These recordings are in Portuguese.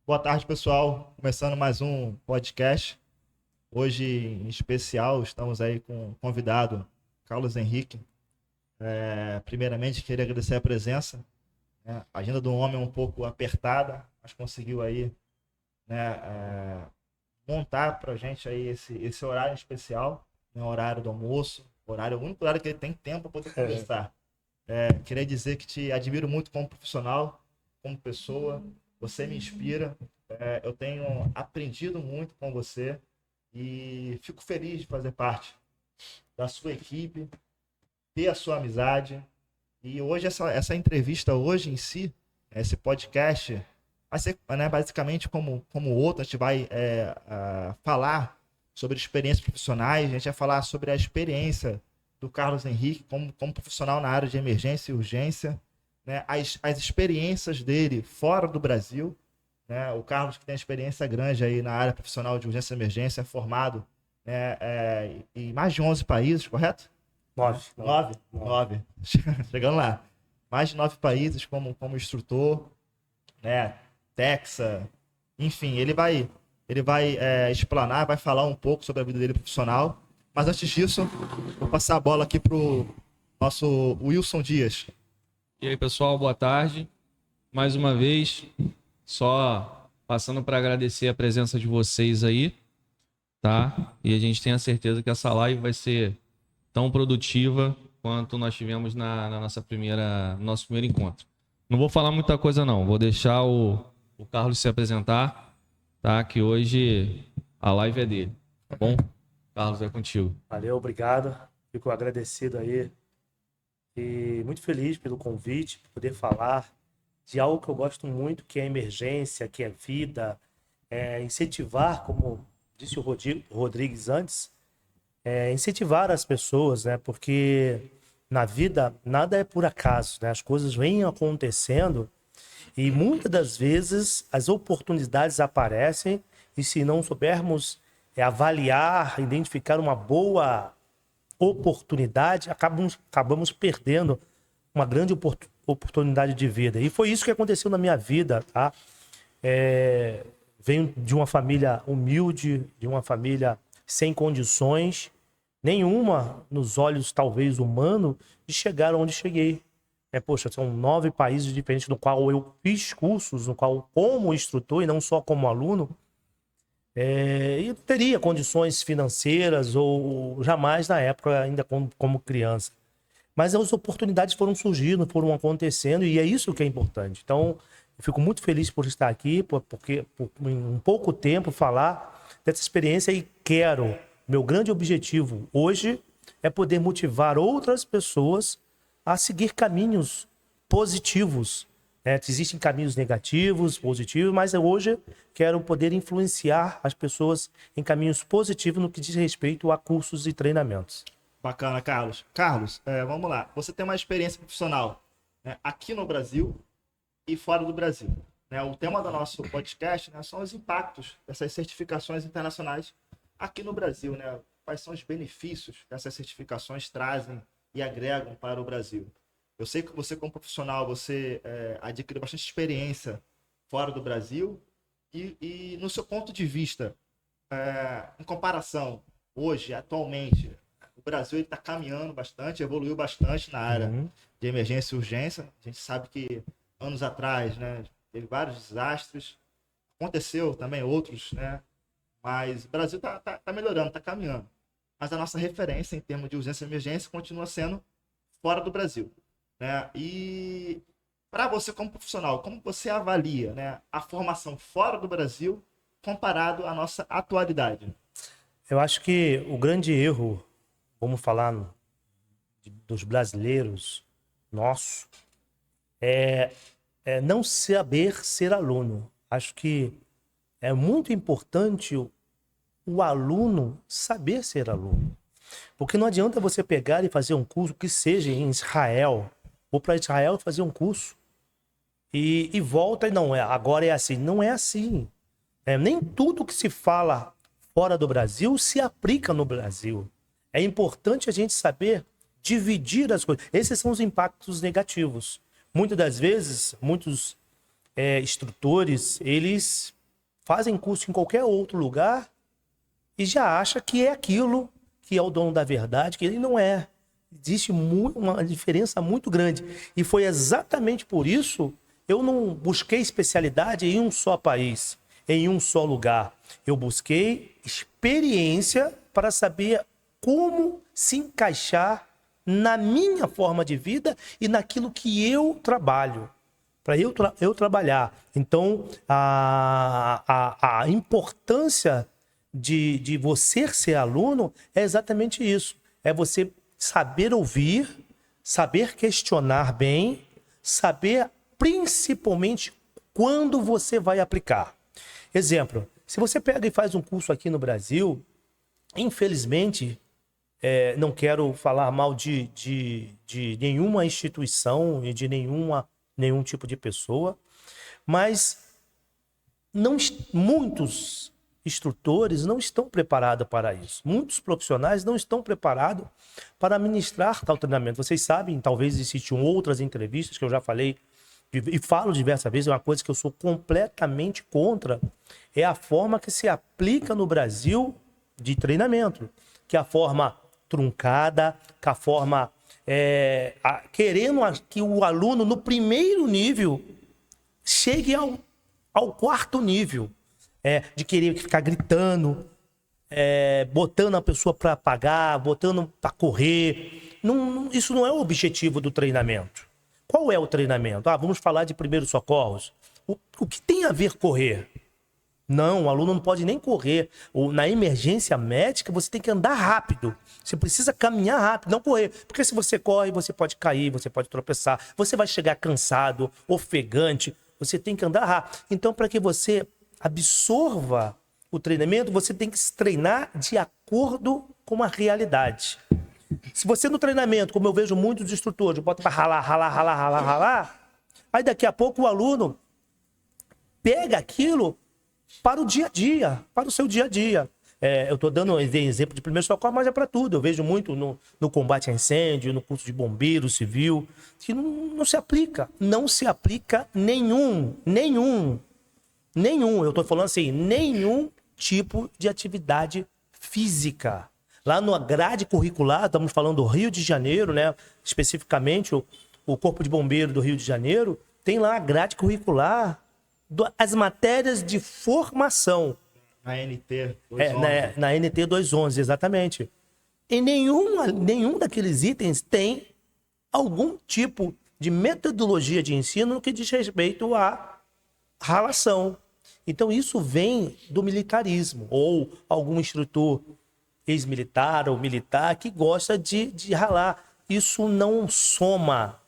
Boa tarde, pessoal. Começando mais um podcast. Hoje, em especial, estamos aí com o convidado Carlos Henrique. Primeiramente, queria agradecer a presença. A agenda do homem é um pouco apertada, mas conseguiu aí, né, montar para a gente aí esse horário especial, né, horário do almoço, o único horário que ele tem tempo para poder conversar. Queria dizer que te admiro muito como profissional, como pessoa. Você me inspira. Eu tenho aprendido muito com você e fico feliz de fazer parte da sua equipe, ter a sua amizade. E hoje, essa entrevista hoje em si, esse podcast, vai ser, né, basicamente como outro. A gente vai falar sobre experiências profissionais, a gente vai falar sobre a experiência do Carlos Henrique como profissional na área de emergência e urgência, né, as experiências dele fora do Brasil, né, o Carlos, que tem experiência grande aí na área profissional de urgência e emergência, é formado, né, em mais de 11 países, correto? 9. Nove. Chegando lá. Mais de 9 países como instrutor, né, Texas, enfim, ele vai explanar, vai falar um pouco sobre a vida dele profissional. Mas antes disso, vou passar a bola aqui pro nosso Wilson Dias. E aí, pessoal, boa tarde. Mais uma vez, só passando para agradecer a presença de vocês aí, tá? E a gente tem a certeza que essa live vai ser tão produtiva quanto nós tivemos no nosso primeiro encontro. Não vou falar muita coisa não, vou deixar o Carlos se apresentar, tá? Que hoje a live é dele, tá bom? Carlos, é contigo. Valeu, obrigado. Fico agradecido aí e muito feliz pelo convite, por poder falar de algo que eu gosto muito, que é emergência, que é vida, incentivar, como disse o Rodrigues antes, incentivar as pessoas, né? Porque na vida nada é por acaso, né? As coisas vêm acontecendo e muitas das vezes as oportunidades aparecem e se não soubermos avaliar, identificar uma boa oportunidade, acabamos perdendo uma grande oportunidade de vida. E foi isso que aconteceu na minha vida, tá? Venho de uma família humilde, de uma família sem condições nenhuma, nos olhos talvez humanos, de chegar onde cheguei. Poxa, são 9 países diferentes no qual eu fiz cursos, no qual como instrutor e não só como aluno, e teria condições financeiras ou jamais na época ainda como criança. Mas as oportunidades foram surgindo, foram acontecendo e é isso que é importante. Então, eu fico muito feliz por estar aqui, porque em um pouco tempo falar dessa experiência e meu grande objetivo hoje é poder motivar outras pessoas a seguir caminhos positivos. Existem caminhos negativos, positivos, mas hoje quero poder influenciar as pessoas em caminhos positivos no que diz respeito a cursos e treinamentos. Bacana, Carlos. Carlos, vamos lá. Você tem uma experiência profissional, né, aqui no Brasil e fora do Brasil. Né? O tema do nosso podcast, né, são os impactos dessas certificações internacionais aqui no Brasil. Né? Quais são os benefícios que essas certificações trazem e agregam para o Brasil? Eu sei que você, como profissional, você adquiriu bastante experiência fora do Brasil e no seu ponto de vista, em comparação, hoje, atualmente, o Brasil está caminhando bastante, evoluiu bastante na área de emergência e urgência. A gente sabe que anos atrás, né, teve vários desastres, aconteceu também outros, né, mas o Brasil está melhorando, está caminhando. Mas a nossa referência em termos de urgência e emergência continua sendo fora do Brasil. Né? E para você como profissional, como você avalia, né, a formação fora do Brasil comparado à nossa atualidade? Eu acho que o grande erro, vamos falar dos brasileiros, nosso, é não saber ser aluno. Acho que é muito importante o aluno saber ser aluno. Porque não adianta você pegar e fazer um curso que seja em Israel, ou para Israel fazer um curso e volta e não agora é assim. Não é assim. Nem tudo que se fala fora do Brasil se aplica no Brasil. É importante a gente saber dividir as coisas. Esses são os impactos negativos. Muitas das vezes, muitos instrutores, eles fazem curso em qualquer outro lugar e já acha que é aquilo, que é o dono da verdade, que ele não é. Existe uma diferença muito grande. E foi exatamente por isso eu não busquei especialidade em um só país, em um só lugar. Eu busquei experiência para saber como se encaixar na minha forma de vida e naquilo que eu trabalho. Para eu trabalhar. Então, a importância de você ser aluno é exatamente isso. É você saber ouvir, saber questionar bem, saber principalmente quando você vai aplicar. Exemplo, se você pega e faz um curso aqui no Brasil, infelizmente, não quero falar mal de nenhuma instituição e de nenhum tipo de pessoa, mas muitos instrutores não estão preparados para isso. Muitos profissionais não estão preparados para ministrar tal treinamento. Vocês sabem, talvez existam outras entrevistas que eu já falei e falo diversas vezes, é uma coisa que eu sou completamente contra, é a forma que se aplica no Brasil de treinamento, que é a forma truncada, que a forma querendo que o aluno no primeiro nível chegue ao quarto nível, de querer ficar gritando, botando a pessoa para pagar, botando para correr. Isso não é o objetivo do treinamento. Qual é o treinamento? Vamos falar de primeiros socorros. O que tem a ver correr? Não, o aluno não pode nem correr. Na emergência médica, você tem que andar rápido. Você precisa caminhar rápido, não correr. Porque se você corre, você pode cair, você pode tropeçar. Você vai chegar cansado, ofegante. Você tem que andar rápido. Então, para que você absorva o treinamento, você tem que se treinar de acordo com a realidade. Se você no treinamento, como eu vejo muitos instrutores, bota para ralar, aí daqui a pouco o aluno pega aquilo para o dia a dia, para o seu dia a dia. Eu estou dando exemplo de primeiro socorro, mas é para tudo. Eu vejo muito no combate a incêndio, no curso de bombeiro civil, que não se aplica. Não se aplica nenhum. Eu estou falando assim, nenhum tipo de atividade física. Lá na grade curricular, estamos falando do Rio de Janeiro, né? Especificamente o Corpo de Bombeiro do Rio de Janeiro, tem lá a grade curricular, as matérias de formação. Na NT 211. Na NT 211, exatamente. E nenhum daqueles itens tem algum tipo de metodologia de ensino no que diz respeito à ralação. Então, isso vem do militarismo, ou algum instrutor ex-militar ou militar que gosta de ralar. Isso não soma.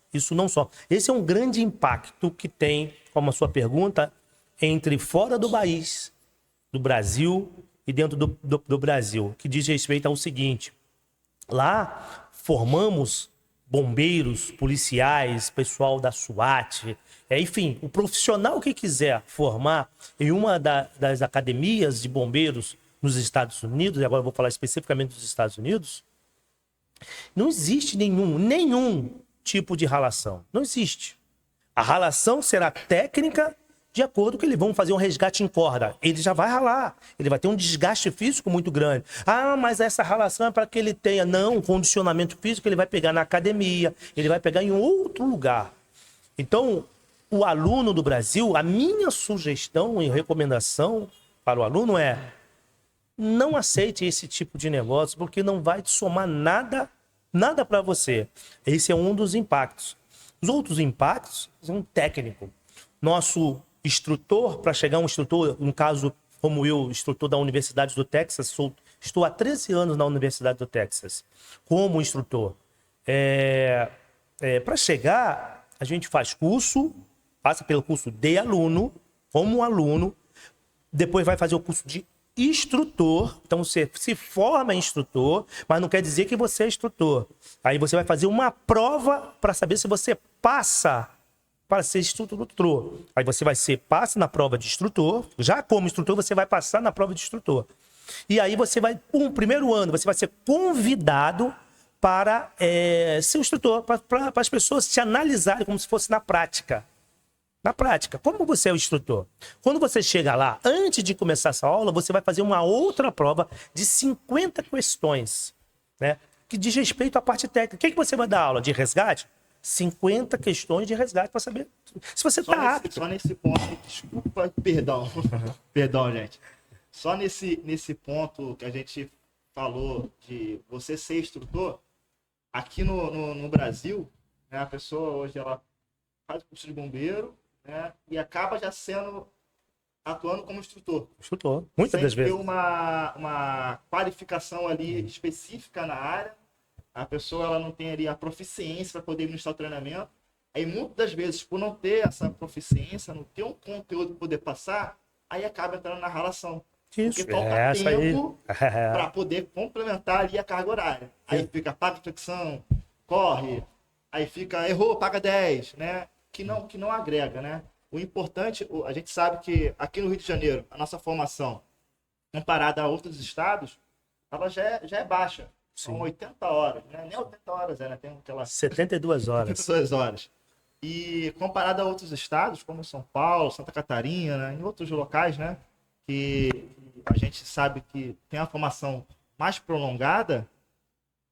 Esse é um grande impacto que tem, como a sua pergunta, entre fora do país, do Brasil e dentro do Brasil, que diz respeito ao seguinte: lá formamos bombeiros, policiais, pessoal da SWAT, enfim, o profissional que quiser formar em uma das academias de bombeiros nos Estados Unidos, e agora eu vou falar especificamente dos Estados Unidos, não existe nenhum tipo de ralação. Não existe. A ralação será técnica de acordo com que eles vão fazer um resgate em corda. Ele já vai ralar. Ele vai ter um desgaste físico muito grande. Mas essa ralação é para que ele tenha, um condicionamento físico que ele vai pegar na academia, ele vai pegar em outro lugar. Então, o aluno do Brasil, a minha sugestão e recomendação para o aluno é: não aceite esse tipo de negócio, porque não vai te somar nada para você. Esse é um dos impactos. Os outros impactos são técnicos. Nosso instrutor, para chegar um instrutor, no caso como eu, instrutor da Universidade do Texas, estou há 13 anos na Universidade do Texas como instrutor. Para chegar, a gente faz curso, passa pelo curso de aluno, como aluno, depois vai fazer o curso de instrutor. Então você se forma em instrutor, mas não quer dizer que você é instrutor. Aí você vai fazer uma prova para saber se você passa para ser instrutor. Aí você passa na prova de instrutor, já como instrutor você vai passar na prova de instrutor. E aí você vai, primeiro ano, você vai ser convidado para ser instrutor, para as pessoas te analisarem como se fosse na prática. Na prática, como você é o instrutor? Quando você chega lá, antes de começar essa aula, você vai fazer uma outra prova de 50 questões, né? Que diz respeito à parte técnica. O que você vai dar aula? De resgate? 50 questões de resgate para saber se você está apto. Só nesse ponto, desculpa, perdão. Perdão, gente. Só nesse ponto que a gente falou de você ser instrutor, aqui no Brasil, né, a pessoa hoje ela faz o curso de bombeiro, né, e acaba já atuando como instrutor. Instrutor, muitas das Sem ter vezes. uma qualificação ali específica na área, a pessoa ela não tem ali a proficiência para poder ministrar o treinamento. Aí muitas das vezes, por não ter essa proficiência, não ter um conteúdo para poder passar, aí acaba entrando na ralação. Isso, Porque falta essa aí. tempo para poder complementar ali a carga horária. Aí fica paga flexão, corre, aí fica errou, paga 10, né? Que não agrega, né? O importante, a gente sabe que aqui no Rio de Janeiro, a nossa formação, comparada a outros estados, ela já é baixa. São Sim. 80 horas, né? Nem 80 horas, né? Tem aquelas 72 horas. 72 horas. E comparado a outros estados, como São Paulo, Santa Catarina, né? Em outros locais, né? Que a gente sabe que tem uma formação mais prolongada,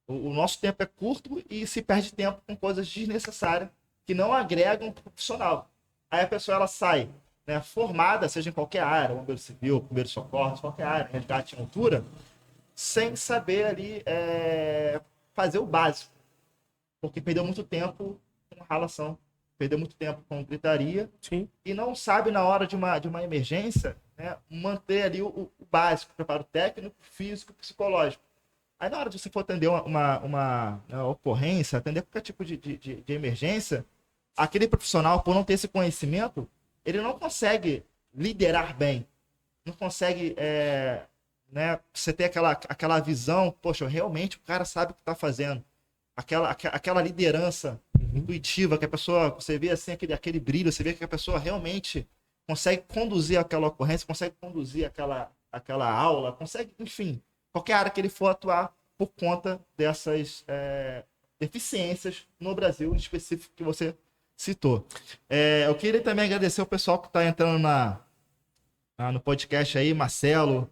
o nosso tempo é curto e se perde tempo com coisas desnecessárias que não agregam para o profissional. Aí a pessoa ela sai, né, formada, seja em qualquer área, bombeiro civil, primeiro socorro, qualquer área, resgate em altura, sem saber ali fazer o básico. Porque perdeu muito tempo com ralação, perdeu muito tempo com gritaria. Sim. E não sabe, na hora de uma emergência, né, manter ali o básico, o preparo técnico, físico, psicológico. Aí na hora de você for atender uma ocorrência, atender qualquer tipo de emergência, aquele profissional, por não ter esse conhecimento, ele não consegue liderar bem, não consegue, né, você ter aquela visão, poxa, realmente o cara sabe o que está fazendo, aquela liderança intuitiva, que a pessoa, você vê assim, aquele brilho, você vê que a pessoa realmente consegue conduzir aquela ocorrência, consegue conduzir aquela aula, consegue, enfim, qualquer área que ele for atuar por conta dessas deficiências no Brasil, em específico que você citou. Eu queria também agradecer o pessoal que está entrando no podcast aí, Marcelo,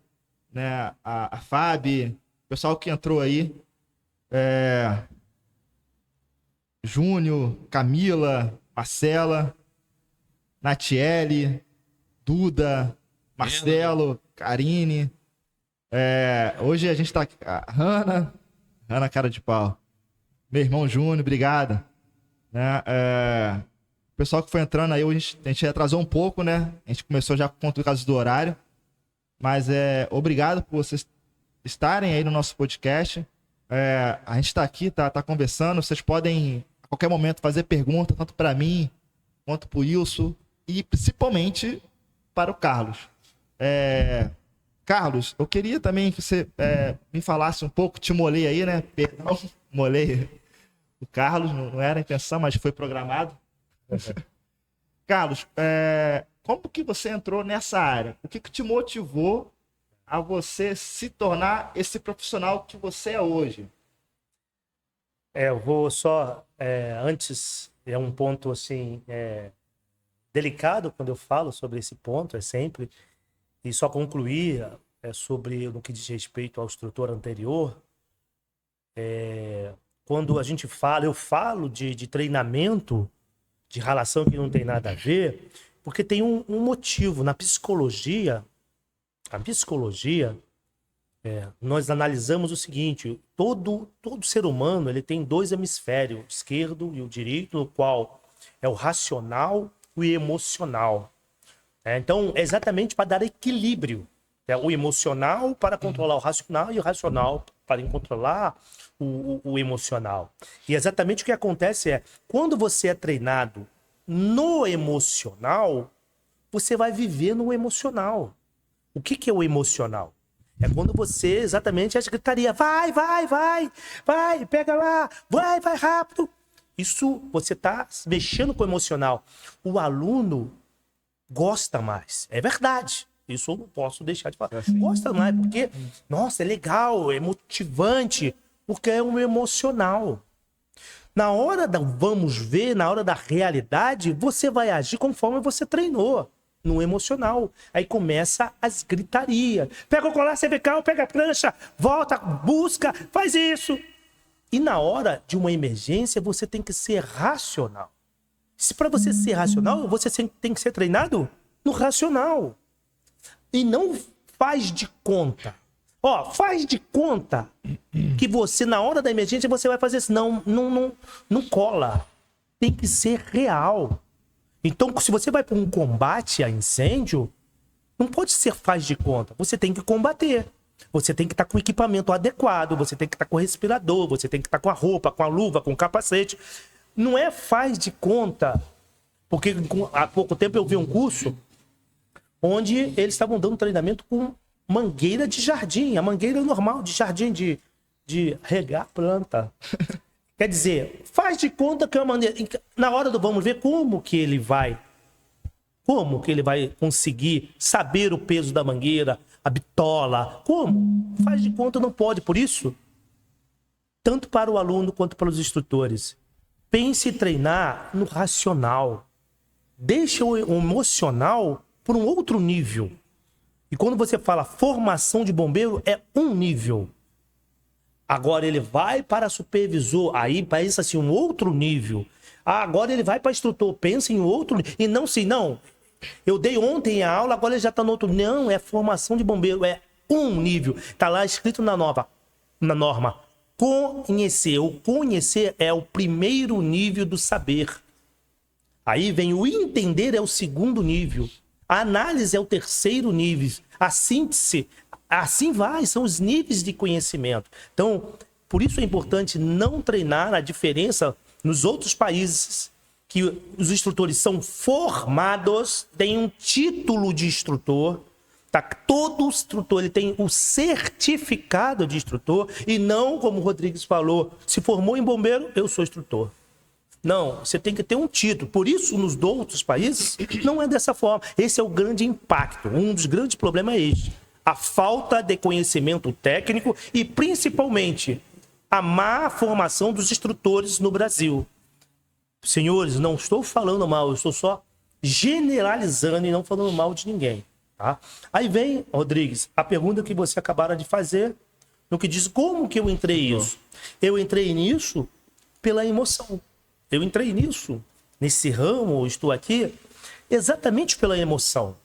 né, a Fábio, o pessoal que entrou aí, Júnior, Camila, Marcela, Natiele, Duda, Marcelo, Karine. Hoje a gente tá aqui. A Hanna cara de pau. Meu irmão Júnior, obrigado. Né? O pessoal que foi entrando aí, a gente atrasou um pouco, né? A gente começou já por causa do horário. Mas obrigado por vocês estarem aí no nosso podcast. A gente tá aqui, tá conversando. Vocês podem, a qualquer momento, fazer pergunta, tanto para mim, quanto pro Wilson, e principalmente para o Carlos. Carlos, eu queria também que você me falasse um pouco, te molei aí, né? Perdão, molei o Carlos, não era a intenção, mas foi programado. Carlos, como que você entrou nessa área? O que te motivou a você se tornar esse profissional que você é hoje? Eu vou só, antes, é um ponto assim, delicado quando eu falo sobre esse ponto, sempre, e só concluir sobre no que diz respeito ao instrutor anterior. Quando a gente fala, eu falo de treinamento, de relação que não tem nada a ver, porque tem um motivo. Na psicologia, nós analisamos o seguinte: todo ser humano ele tem dois hemisférios, o esquerdo e o direito, no qual é o racional e o emocional. Então, é exatamente para dar equilíbrio. O emocional para controlar o racional e o racional para controlar o emocional. E exatamente o que acontece quando você é treinado no emocional, você vai viver no emocional. O que é o emocional? É quando você, exatamente, as gritaria, vai, pega lá, vai rápido. Isso, você está mexendo com o emocional. O aluno gosta mais. É verdade. Isso eu não posso deixar de falar. Gosta mais, porque, nossa, é legal, é motivante, porque é um emocional. Na hora da vamos ver, na hora da realidade, você vai agir conforme você treinou, no emocional. Aí começa as gritarias. Pega o colar cervical, pega a prancha, volta, busca, faz isso. E na hora de uma emergência, você tem que ser racional. Se para você ser racional, você tem que ser treinado no racional. E não faz de conta. Ó, faz de conta que você, na hora da emergência, você vai fazer isso. Não cola. Tem que ser real. Então, se você vai para um combate a incêndio, não pode ser faz de conta. Você tem que combater. Você tem que estar com o equipamento adequado, você tem que estar com o respirador, você tem que estar com a roupa, com a luva, com o capacete. Não é faz de conta. Porque há pouco tempo eu vi um curso onde eles estavam dando treinamento com mangueira de jardim, a mangueira normal de jardim, de regar planta. Quer dizer, faz de conta que é uma maneira... Na hora do vamos ver como que ele vai conseguir saber o peso da mangueira, a bitola, como? Faz de conta, não pode. Por isso, tanto para o aluno quanto para os instrutores, pense em treinar no racional. Deixa o emocional por um outro nível. E quando você fala formação de bombeiro, é um nível. Agora ele vai para supervisor, aí pensa assim, um outro nível. Agora ele vai para instrutor, pensa em outro nível. E não assim, não, eu dei ontem a aula, agora ele já está no outro. Não, é formação de bombeiro, é um nível. Está lá escrito na norma. Conhecer. O conhecer é o primeiro nível do saber. Aí vem o entender, é o segundo nível. A análise é o terceiro nível. A síntese, assim vai, são os níveis de conhecimento. Então, por isso é importante não treinar a diferença nos outros países, que os instrutores são formados, têm um título de instrutor, tá? Todo instrutor ele tem o certificado de instrutor e não, como o Rodrigues falou, se formou em bombeiro, eu sou instrutor. Não, você tem que ter um título. Por isso, nos outros países, não é dessa forma. Esse é o grande impacto. Um dos grandes problemas é este. A falta de conhecimento técnico e, principalmente, a má formação dos instrutores no Brasil. Senhores, não estou falando mal, eu estou só generalizando e não falando mal de ninguém. Tá? Aí vem, Rodrigues, a pergunta que você acabaram de fazer, no que diz como que eu entrei nisso. Eu entrei nisso pela emoção. Eu entrei nisso, nesse ramo, estou aqui, exatamente pela emoção.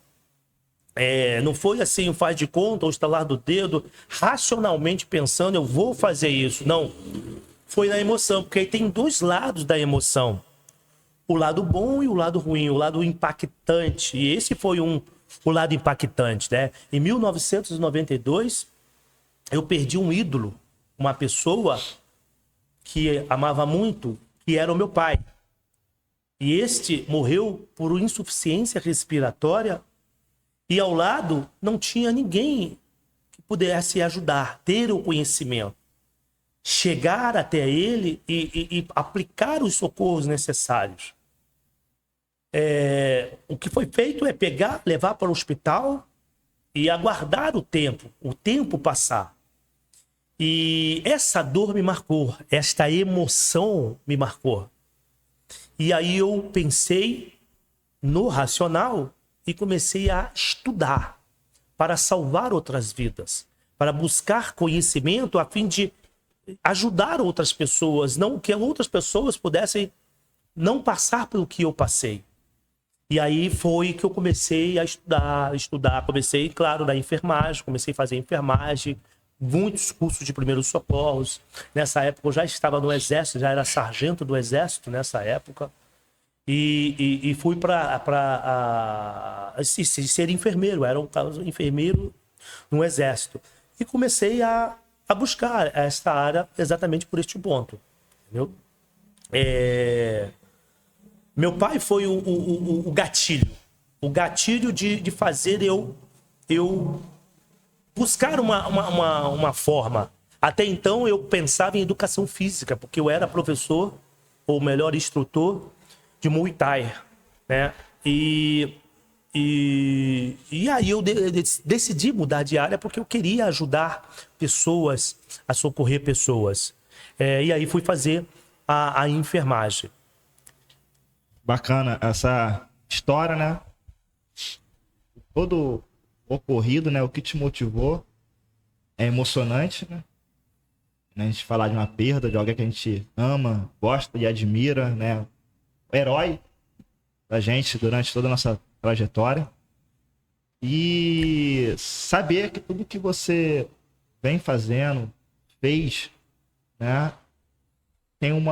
Não foi assim, faz de conta, ou estalar do dedo, racionalmente pensando, eu vou fazer isso. Não, foi na emoção, porque aí tem dois lados da emoção. O lado bom e o lado ruim, o lado impactante. E esse foi o lado impactante, né? Em 1992, eu perdi um ídolo, uma pessoa que amava muito, que era o meu pai. E este morreu por insuficiência respiratória e ao lado não tinha ninguém que pudesse ajudar, ter o conhecimento, chegar até ele e aplicar os socorros necessários. O que foi feito é pegar, levar para o hospital e aguardar o tempo passar. E essa dor me marcou, esta emoção me marcou. E aí eu pensei no racional e comecei a estudar para salvar outras vidas, para buscar conhecimento a fim de ajudar outras pessoas, não que outras pessoas pudessem não passar pelo que eu passei. E aí foi que eu comecei a estudar. Comecei, claro, na enfermagem, comecei a fazer enfermagem, muitos cursos de primeiros socorros. Nessa época eu já estava no Exército, já era sargento do Exército nessa época. E fui para ser enfermeiro, era um enfermeiro no Exército. E comecei a buscar esta área exatamente por este ponto. Entendeu? Meu pai foi o gatilho de fazer eu buscar uma forma. Até então eu pensava em educação física, porque eu era professor, ou melhor, instrutor de Muay Thai, né? E aí eu decidi mudar de área porque eu queria ajudar pessoas, a socorrer pessoas. E aí fui fazer a enfermagem. Bacana essa história, né? Todo ocorrido, né? O que te motivou é emocionante, né? A gente falar de uma perda de alguém que a gente ama, gosta e admira, né? Herói da gente durante toda a nossa trajetória. E saber que tudo que você vem fazendo, fez, né? Tem um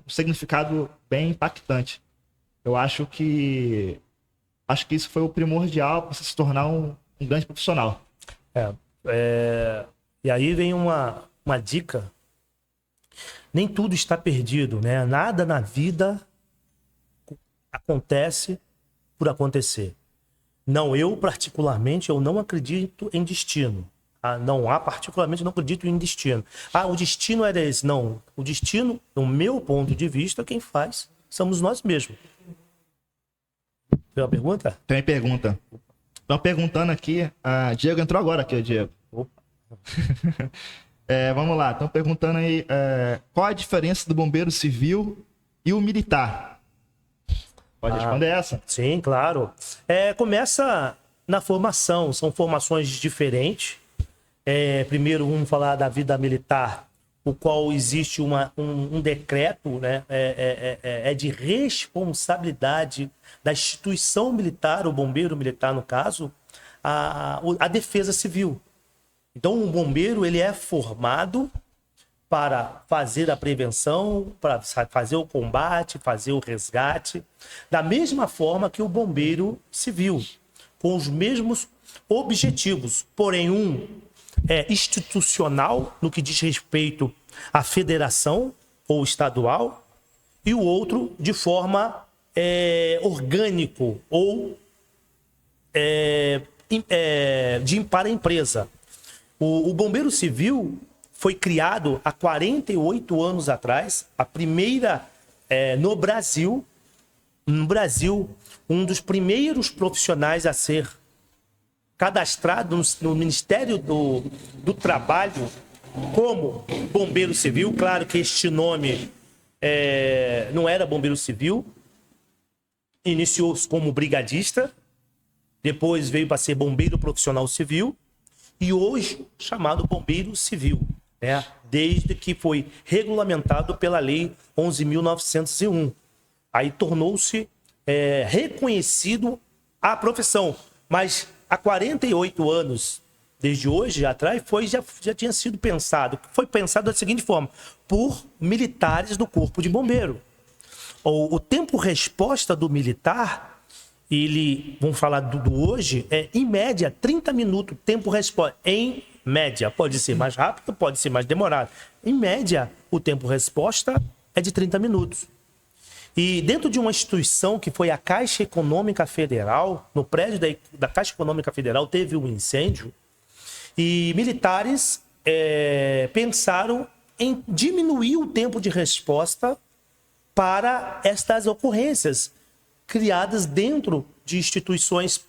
significado bem impactante. Eu acho que isso foi o primordial para você se tornar um grande profissional. E aí vem uma dica. Nem tudo está perdido, né? Nada na vida acontece por acontecer. Não, eu particularmente, eu não acredito em destino. Particularmente, não acredito em destino. O destino era esse. Não, o destino, no meu ponto de vista, quem faz somos nós mesmos. Tem uma pergunta? Tem pergunta. Estão perguntando aqui, Diego entrou agora aqui, Diego. Opa. Vamos lá, estão perguntando aí qual a diferença do bombeiro civil e o militar? Pode responder essa? Sim, claro. Começa na formação, são formações diferentes. Primeiro vamos falar da vida militar, o qual existe um decreto, né? De responsabilidade da instituição militar, o bombeiro militar no caso, a defesa civil. Então o bombeiro ele é formado para fazer a prevenção, para fazer o combate, fazer o resgate, da mesma forma que o bombeiro civil, com os mesmos objetivos, porém um é institucional no que diz respeito à federação ou estadual e o outro de forma orgânico ou para a empresa. O bombeiro civil foi criado há 48 anos atrás, a primeira no Brasil, um dos primeiros profissionais a ser cadastrado no Ministério do Trabalho como bombeiro civil. Claro que este nome não era bombeiro civil, iniciou-se como brigadista, depois veio para ser bombeiro profissional civil e hoje chamado bombeiro civil, né? Desde que foi regulamentado pela Lei 11.901. Aí tornou-se reconhecido a profissão, mas há 48 anos, desde hoje atrás, já tinha sido pensado. Foi pensado da seguinte forma, por militares do Corpo de Bombeiro. O tempo-resposta do militar, vamos falar do hoje, em média 30 minutos, tempo-resposta. Em média, pode ser mais rápido, pode ser mais demorado. Em média, o tempo-resposta é de 30 minutos. E dentro de uma instituição que foi a Caixa Econômica Federal, no prédio da Caixa Econômica Federal teve um incêndio e militares pensaram em diminuir o tempo de resposta para estas ocorrências criadas dentro de instituições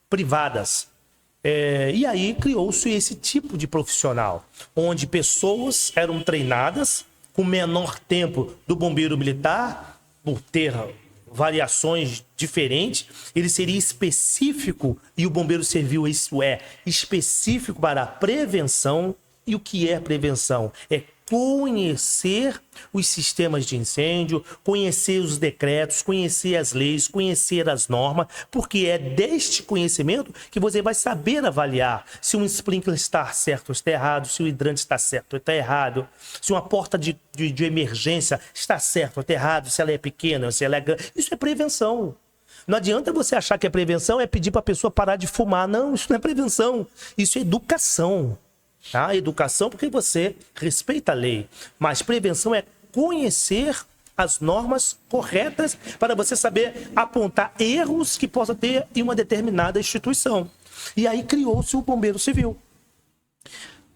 privadas. E aí criou-se esse tipo de profissional, onde pessoas eram treinadas com menor tempo do bombeiro militar, por ter variações diferentes, ele seria específico, e o bombeiro civil, isso específico para a prevenção. E o que é prevenção? É conhecer os sistemas de incêndio, conhecer os decretos, conhecer as leis, conhecer as normas, porque é deste conhecimento que você vai saber avaliar se um sprinkler está certo ou está errado, se o hidrante está certo ou está errado, se uma porta de emergência está certo ou está errado, se ela é pequena ou se ela é grande. Isso é prevenção. Não adianta você achar que é prevenção é pedir para a pessoa parar de fumar. Não, isso não é prevenção. Isso é educação. Tá? Educação porque você respeita a lei. Mas prevenção é conhecer as normas corretas para você saber apontar erros que possa ter em uma determinada instituição. E aí criou-se o bombeiro civil.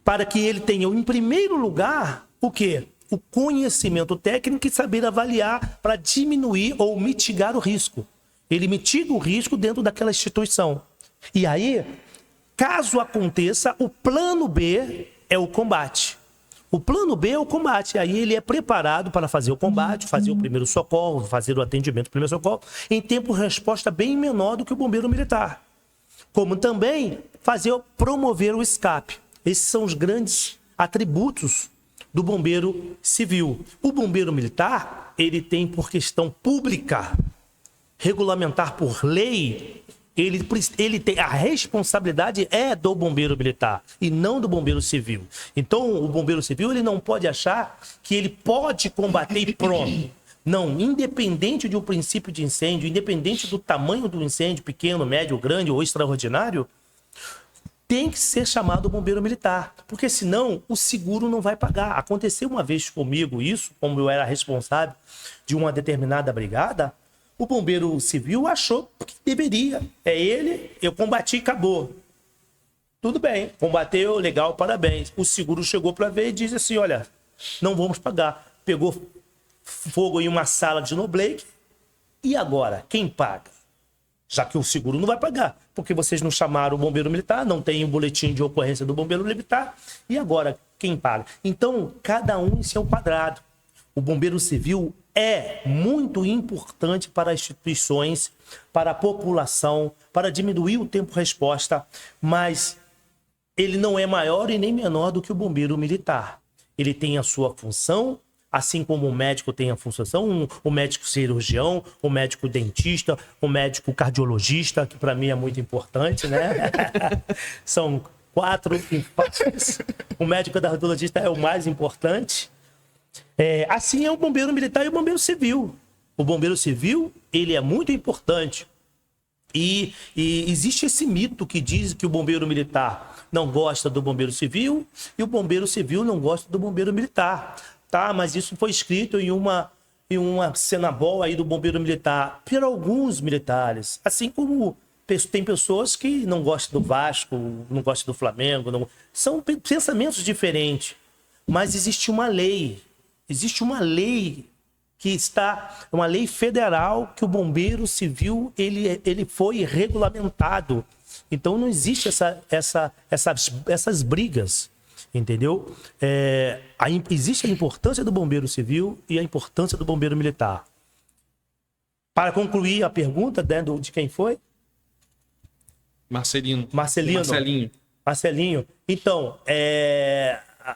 Para que ele tenha, em primeiro lugar, o quê? O conhecimento técnico e saber avaliar para diminuir ou mitigar o risco. Ele mitiga o risco dentro daquela instituição. E aí, caso aconteça, o plano B é o combate. O plano B é o combate. Aí ele é preparado para fazer o combate, fazer o primeiro socorro, fazer o atendimento do primeiro socorro, em tempo de resposta bem menor do que o bombeiro militar. Como também promover o escape. Esses são os grandes atributos do bombeiro civil. O bombeiro militar, ele tem por questão pública, regulamentar por lei, ele tem a responsabilidade é do bombeiro militar e não do bombeiro civil. Então, o bombeiro civil ele não pode achar que ele pode combater e pronto. Não, independente de um princípio de incêndio, independente do tamanho do incêndio, pequeno, médio, grande ou extraordinário, tem que ser chamado bombeiro militar, porque senão o seguro não vai pagar. Aconteceu uma vez comigo isso, como eu era responsável de uma determinada brigada, o bombeiro civil achou que deveria. É ele, eu combati e acabou. Tudo bem, combateu, legal, parabéns. O seguro chegou para ver e disse assim, olha, não vamos pagar. Pegou fogo em uma sala de Snowblake e agora, quem paga? Já que o seguro não vai pagar, porque vocês não chamaram o bombeiro militar, não tem o boletim de ocorrência do bombeiro militar, e agora, quem paga? Então, cada um em seu quadrado. O bombeiro civil é muito importante para as instituições, para a população, para diminuir o tempo de resposta, mas ele não é maior e nem menor do que o bombeiro militar. Ele tem a sua função, assim como o médico tem a função, o médico cirurgião, o médico dentista, o médico cardiologista, que para mim é muito importante, né? São 4 infartos. O médico cardiologista é o mais importante. Assim é o bombeiro militar e o bombeiro civil. O bombeiro civil, ele é muito importante. E existe esse mito que diz que o bombeiro militar não gosta do bombeiro civil e o bombeiro civil não gosta do bombeiro militar. Tá, mas isso foi escrito em uma cenabol aí do bombeiro militar por alguns militares. Assim como tem pessoas que não gostam do Vasco, não gostam do Flamengo. São pensamentos diferentes. Mas existe uma lei. Existe uma lei uma lei federal que o bombeiro civil ele foi regulamentado. Então não existe essas brigas, entendeu? Existe a importância do bombeiro civil e a importância do bombeiro militar. Para concluir a pergunta, né, de quem foi? Marcelinho. Então,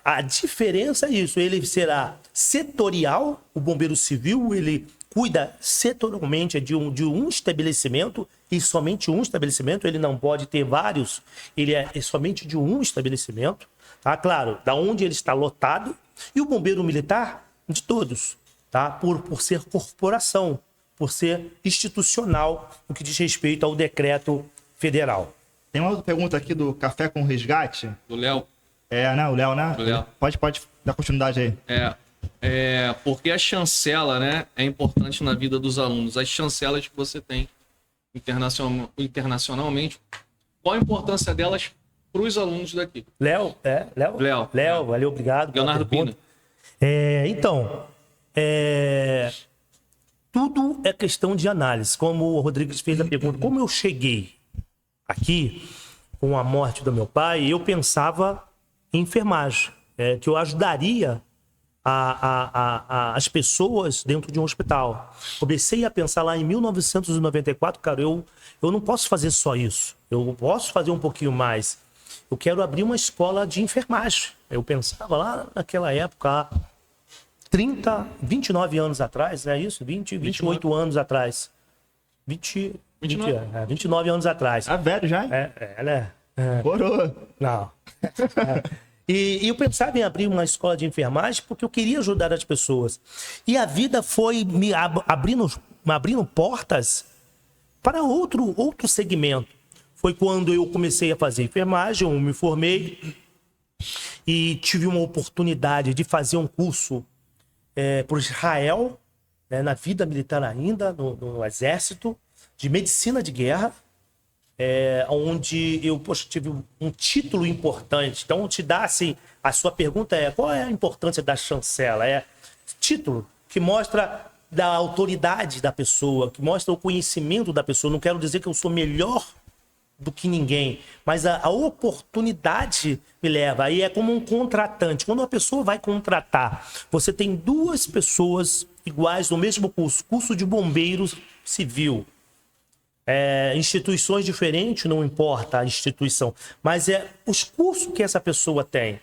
a diferença é isso, ele será setorial, o bombeiro civil, ele cuida setorialmente de um estabelecimento e somente um estabelecimento, ele não pode ter vários, ele é somente de um estabelecimento, tá? Claro, da onde ele está lotado, e o bombeiro militar, de todos, tá? Por ser corporação, por ser institucional, no que diz respeito ao decreto federal. Tem uma outra pergunta aqui do Café com Resgate. Do Léo. O Léo, né? Do Léo. Pode dar continuidade aí. Porque a chancela, né, é importante na vida dos alunos. As chancelas que você tem internacionalmente, qual a importância delas para os alunos daqui? Léo, valeu, obrigado. Leonardo Pina. Então, tudo é questão de análise. Como o Rodrigues fez a pergunta, como eu cheguei aqui com a morte do meu pai, eu pensava em enfermagem, que eu ajudaria as pessoas dentro de um hospital. Comecei a pensar lá em 1994, cara, eu não posso fazer só isso. Eu posso fazer um pouquinho mais. Eu quero abrir uma escola de enfermagem. Eu pensava lá naquela época, 29 anos atrás, não é isso? 28 anos atrás. 29 anos atrás. Tá velho já, hein? Né? Morou. Não. E eu pensava em abrir uma escola de enfermagem porque eu queria ajudar as pessoas. E a vida foi me abrindo portas para outro segmento. Foi quando eu comecei a fazer enfermagem, eu me formei e tive uma oportunidade de fazer um curso por Israel, né, na vida militar ainda, no exército, de medicina de guerra, onde eu tive um título importante. Então, te dá assim, a sua pergunta qual é a importância da chancela? Título que mostra da autoridade da pessoa, que mostra o conhecimento da pessoa. Não quero dizer que eu sou melhor do que ninguém, mas a oportunidade me leva. Aí é como um contratante. Quando uma pessoa vai contratar, você tem duas pessoas iguais no mesmo curso de bombeiros civil. Instituições diferentes, não importa a instituição, mas os cursos que essa pessoa tem.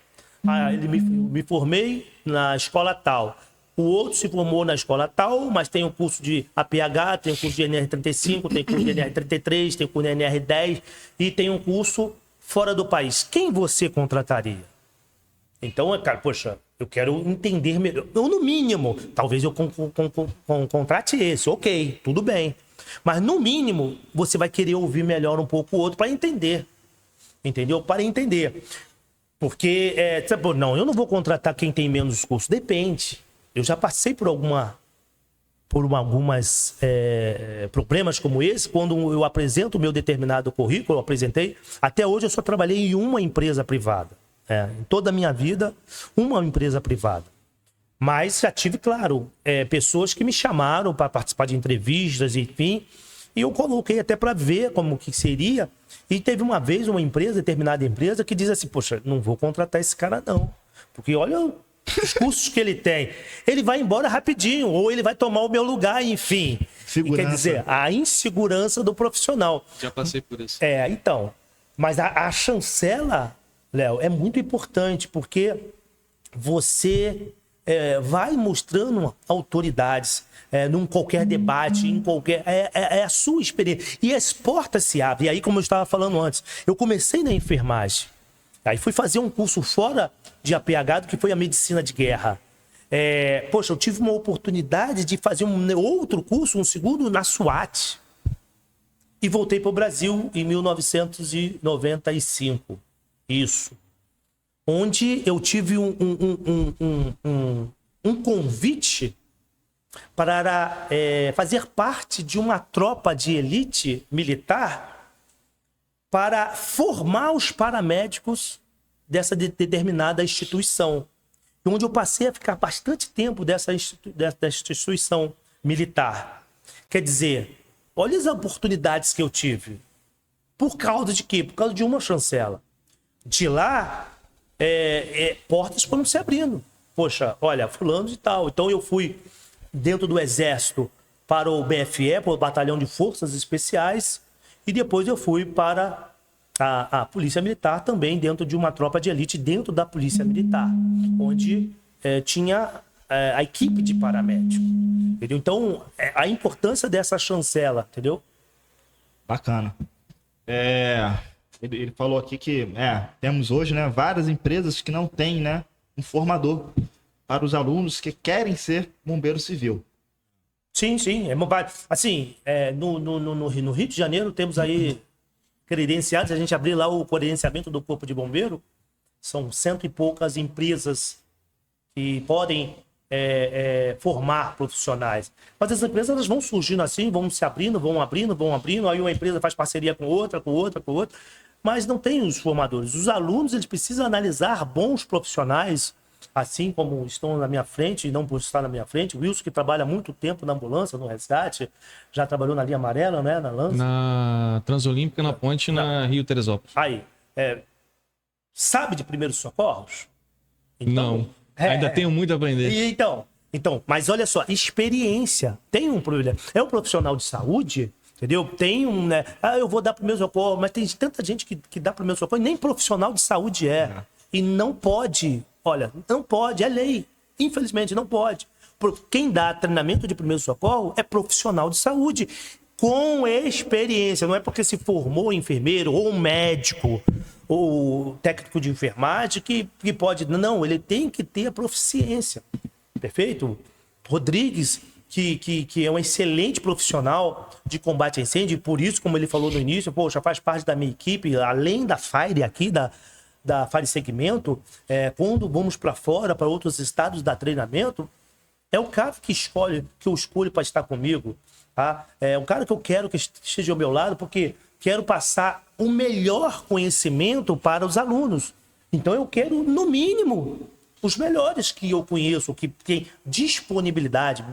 Me formei na escola tal. O outro se formou na escola tal, mas tem um curso de APH, tem um curso de NR35, tem curso de NR33, tem curso de NR10 e tem um curso fora do país. Quem você contrataria? Então, cara, poxa, eu quero entender melhor. Ou no mínimo, talvez eu contrate esse. Ok, tudo bem. Mas no mínimo, você vai querer ouvir melhor um pouco o outro para entender. Entendeu? Para entender. Porque, não, eu não vou contratar quem tem menos curso. Depende. Eu já passei por alguns problemas como esse, quando eu apresento o meu determinado currículo, eu apresentei. Até hoje eu só trabalhei em uma empresa privada. Em toda a minha vida, uma empresa privada. Mas já tive, claro, pessoas que me chamaram para participar de entrevistas, enfim. E eu coloquei até para ver como que seria. E teve uma vez uma determinada empresa, que diz assim, poxa, não vou contratar esse cara não. Porque olha os cursos que ele tem. Ele vai embora rapidinho, ou ele vai tomar o meu lugar, enfim. Quer dizer, a insegurança do profissional. Já passei por isso. Então. Mas a chancela, Léo, é muito importante, porque você vai mostrando autoridades num qualquer debate, em qualquer... É a sua experiência. E as portas se abrem. E aí, como eu estava falando antes, eu comecei na enfermagem. Aí fui fazer um curso fora de APH, que foi a medicina de guerra. Poxa, eu tive uma oportunidade de fazer um outro curso, um segundo, na SWAT. E voltei para o Brasil em 1995. Isso. Onde eu tive um convite para fazer parte de uma tropa de elite militar para formar os paramédicos dessa determinada instituição. Onde eu passei a ficar bastante tempo dessa instituição militar. Quer dizer, olha as oportunidades que eu tive. Por causa de quê? Por causa de uma chancela. De lá, portas foram se abrindo. Poxa, olha, fulano e tal. Então eu fui dentro do Exército para o BFE, para o Batalhão de Forças Especiais, e depois eu fui para a Polícia Militar, também dentro de uma tropa de elite, dentro da Polícia Militar, onde tinha a equipe de paramédico. Entendeu? Então, a importância dessa chancela, entendeu? Bacana. Ele falou aqui que temos hoje, né, várias empresas que não têm, né, um formador para os alunos que querem ser bombeiro civil. Sim. Assim, no Rio de Janeiro temos aí credenciados, a gente abrir lá o credenciamento do Corpo de Bombeiro, são 100 e poucas empresas que podem formar profissionais. Mas as empresas elas vão surgindo assim, vão se abrindo, aí uma empresa faz parceria com outra, mas não tem os formadores. Os alunos eles precisam analisar bons profissionais, assim como estão na minha frente e não por estar na minha frente. O Wilson, que trabalha há muito tempo na ambulância, no resgate, já trabalhou na linha amarela, né? Na lança. Na Transolímpica, na ponte, na Rio Teresópolis. Aí, sabe de primeiros socorros? Então, não, ainda tenho muito a aprender. Então, mas olha só, experiência. Tem um problema. É um profissional de saúde, entendeu? Tem né? Eu vou dar primeiro socorro, mas tem tanta gente que dá primeiro socorro e nem profissional de saúde E não pode. Olha, não pode, é lei. Infelizmente, não pode. Quem dá treinamento de primeiro socorro é profissional de saúde, com experiência. Não é porque se formou enfermeiro, ou médico, ou técnico de enfermagem, que pode... Não, ele tem que ter a proficiência. Perfeito? Rodrigues, que é um excelente profissional de combate a incêndio, e por isso, como ele falou no início, poxa, faz parte da minha equipe, além da FAIRE aqui, da FAIRE Segmento, quando vamos para fora, para outros estados, dar treinamento, é o cara que eu escolho para estar comigo. Tá? É um cara que eu quero que esteja ao meu lado, porque quero passar o melhor conhecimento para os alunos. Então eu quero, no mínimo, os melhores que eu conheço, que tem disponibilidade,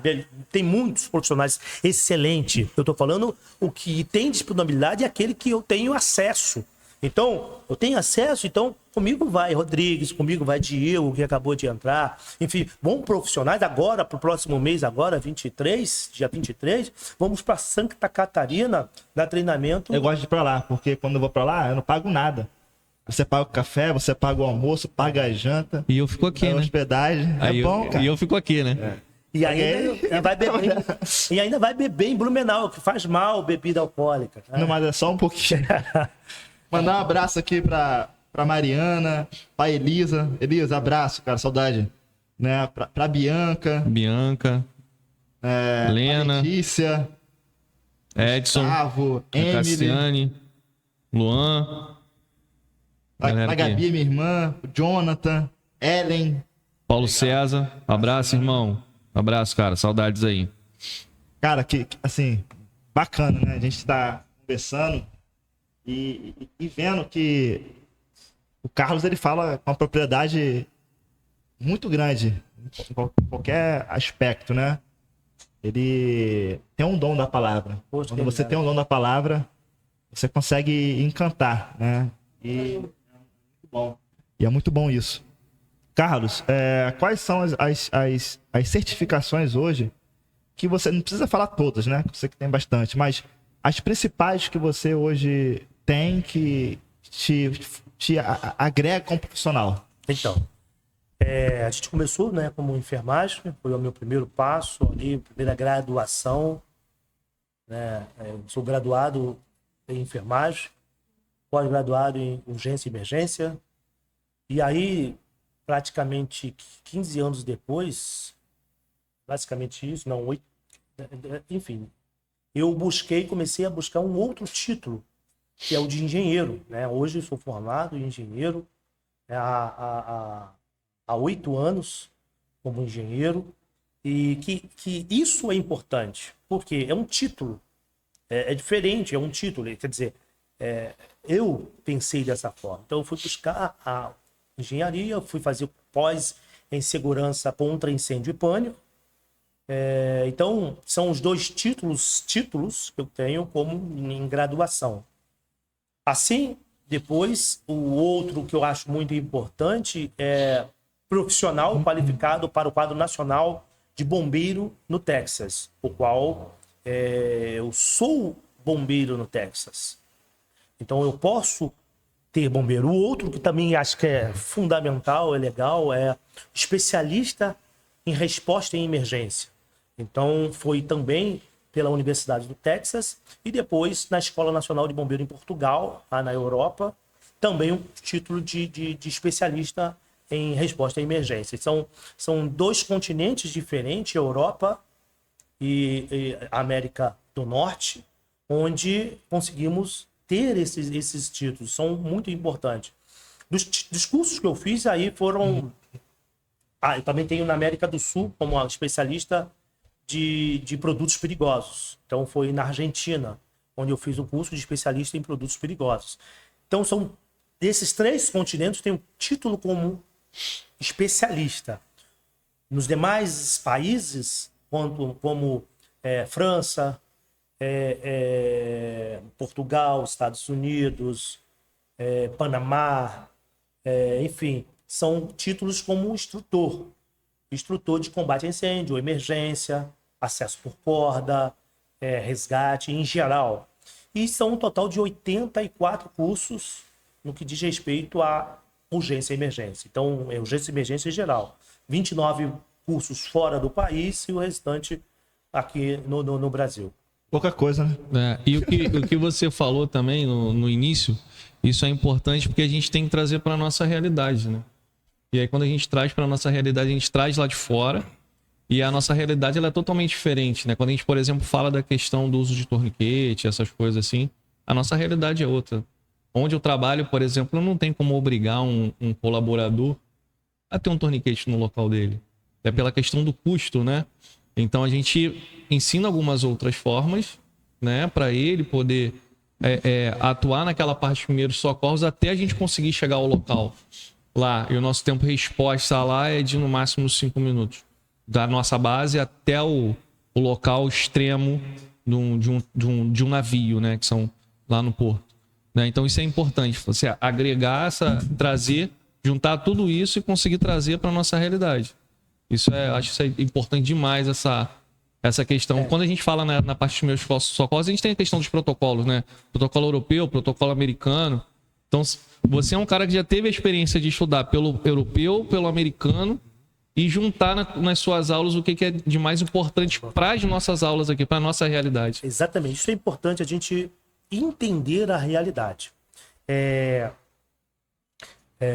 tem muitos profissionais excelentes. Eu estou falando o que tem disponibilidade é aquele que eu tenho acesso. Então, eu tenho acesso, então comigo vai Rodrigues, comigo vai Diego, que acabou de entrar. Enfim, bons profissionais. Agora, para o próximo mês, agora, dia 23, vamos para Santa Catarina dar treinamento. Eu gosto de ir pra lá, porque quando eu vou pra lá, eu não pago nada. Você paga o café, você paga o almoço, paga a janta, E eu fico aqui, a né? hospedagem. Aí é bom, cara. E eu fico aqui, né? E ainda vai beber, e ainda vai beber em Blumenau, que faz mal bebida alcoólica. Não, mas é só um pouquinho. Mandar um abraço aqui pra Mariana, pra Elisa. Elisa, abraço, cara, saudade. Né? Pra Bianca, Bianca, pra Lena, Letícia, Edson, Gustavo, Emily, Cassiane, Luan, galera a aqui. Gabi, minha irmã, o Jonathan, Ellen. Paulo César. Abraço, irmão. Abraço, cara. Saudades aí. Cara, assim, bacana, né? A gente tá conversando e vendo que o Carlos, ele fala com uma propriedade muito grande em qualquer aspecto, né? Ele tem um dom da palavra. Poxa, Quando você tem um dom da palavra, você consegue encantar, né? E é muito bom. E é muito bom isso. Carlos, quais são as certificações hoje que você... Não precisa falar todas, né? Você que tem bastante, mas as principais que você hoje tem que te agrega como profissional. Então, a gente começou, né, como enfermagem, foi o meu primeiro passo ali, primeira graduação, né? Eu sou graduado em enfermagem, pós-graduado em urgência e emergência, e aí, praticamente 15 anos depois, basicamente isso, não, 8, enfim, eu comecei a buscar um outro título, que é o de engenheiro, né? Hoje eu sou formado em engenheiro, há 8 anos como engenheiro, e que isso é importante, porque é um título, é diferente, é um título, quer dizer, eu pensei dessa forma. Então eu fui buscar a engenharia, fui fazer pós em segurança contra incêndio e pânico. Então são os dois títulos que eu tenho como em graduação. Assim, depois, o outro que eu acho muito importante é profissional qualificado para o quadro nacional de bombeiro no Texas, o qual eu sou bombeiro no Texas. Então eu posso ter bombeiro. O outro que também acho que é fundamental, é legal, é especialista em resposta em emergência. Então foi também pela Universidade do Texas e depois na Escola Nacional de Bombeiro em Portugal, lá na Europa, também um título de especialista em resposta à emergência. São dois continentes diferentes, Europa e América do Norte, onde conseguimos ter esses títulos, são muito importantes. Dos cursos que eu fiz aí foram... eu também tenho na América do Sul como especialista de produtos perigosos. Então foi na Argentina, onde eu fiz o curso de especialista em produtos perigosos. Então são desses 3 continentes, tem um título como especialista. Nos demais países, como França, Portugal, Estados Unidos, Panamá, enfim, são títulos como instrutor de combate a incêndio, emergência, acesso por corda, resgate em geral. E são um total de 84 cursos no que diz respeito à urgência e emergência. Então, é urgência e emergência em geral. 29 cursos fora do país e o restante aqui no Brasil. Pouca coisa, né? E o que você falou também no início, isso é importante porque a gente tem que trazer para a nossa realidade, né? E aí quando a gente traz para a nossa realidade, a gente traz lá de fora e a nossa realidade ela é totalmente diferente, né? Quando a gente, por exemplo, fala da questão do uso de torniquete, essas coisas assim, a nossa realidade é outra. Onde eu trabalho, por exemplo, não tem como obrigar um colaborador a ter um torniquete no local dele. É pela questão do custo, né? Então a gente ensina algumas outras formas, né, para ele poder atuar naquela parte de primeiros socorros até a gente conseguir chegar ao local. lá. E o nosso tempo de resposta lá é de no máximo 5 minutos. Da nossa base até o local extremo de um navio, né? Que são lá no porto. Né? Então isso é importante. Você agregar, trazer, juntar tudo isso e conseguir trazer para a nossa realidade. Acho isso é importante demais, essa questão. Quando a gente fala na parte dos meus socorros, a gente tem a questão dos protocolos, né? Protocolo europeu, protocolo americano. Então, você é um cara que já teve a experiência de estudar pelo europeu, pelo americano e juntar nas suas aulas o que é de mais importante para as nossas aulas aqui, para a nossa realidade. Exatamente. Isso é importante a gente entender a realidade.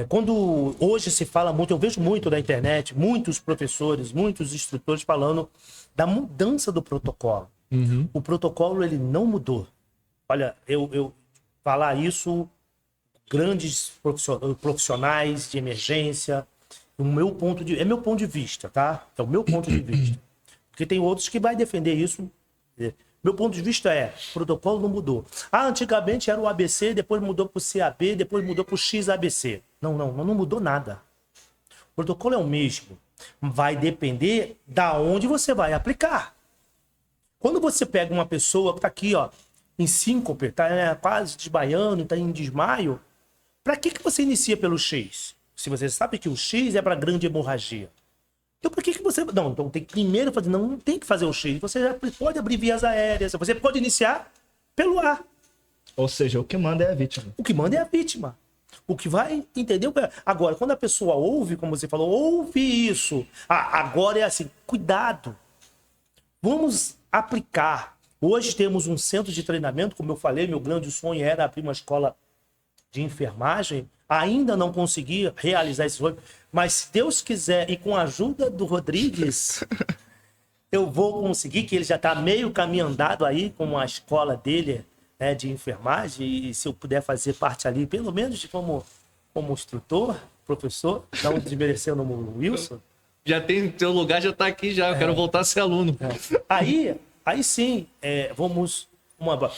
Quando hoje se fala muito, eu vejo muito na internet, muitos professores, muitos instrutores falando da mudança do protocolo. Uhum. O protocolo, ele não mudou. Olha, eu falar isso, grandes profissionais de emergência, é meu ponto de vista, tá? É o meu ponto de vista. Porque tem outros que vai defender isso. Meu ponto de vista o protocolo não mudou. Antigamente era o ABC, depois mudou para o CAB, depois mudou para o XABC. Não mudou nada. O protocolo é o mesmo. Vai depender da onde você vai aplicar. Quando você pega uma pessoa que está aqui, ó, em síncope, está quase desmaiando, está em desmaio, para que você inicia pelo X? Se você sabe que o X é para grande hemorragia. Então, por que você... Não, então tem que primeiro fazer... Não tem que fazer o X. Você já pode abrir vias aéreas. Você pode iniciar pelo A. Ou seja, o que manda é a vítima. O que manda é a vítima. O que vai... Entendeu? Agora, quando a pessoa ouve, como você falou, ouve isso. Agora é assim, cuidado. Vamos aplicar. Hoje temos um centro de treinamento. Como eu falei, meu grande sonho era abrir uma escola de enfermagem. Ainda não consegui realizar esse sonho, mas se Deus quiser e com a ajuda do Rodrigues, eu vou conseguir, que ele já está meio caminho andado aí com a escola dele, né, de enfermagem, e se eu puder fazer parte ali, pelo menos como instrutor, professor, não desmerecendo o Wilson. Já tem teu lugar, já está aqui já, eu quero voltar a ser aluno. Aí sim,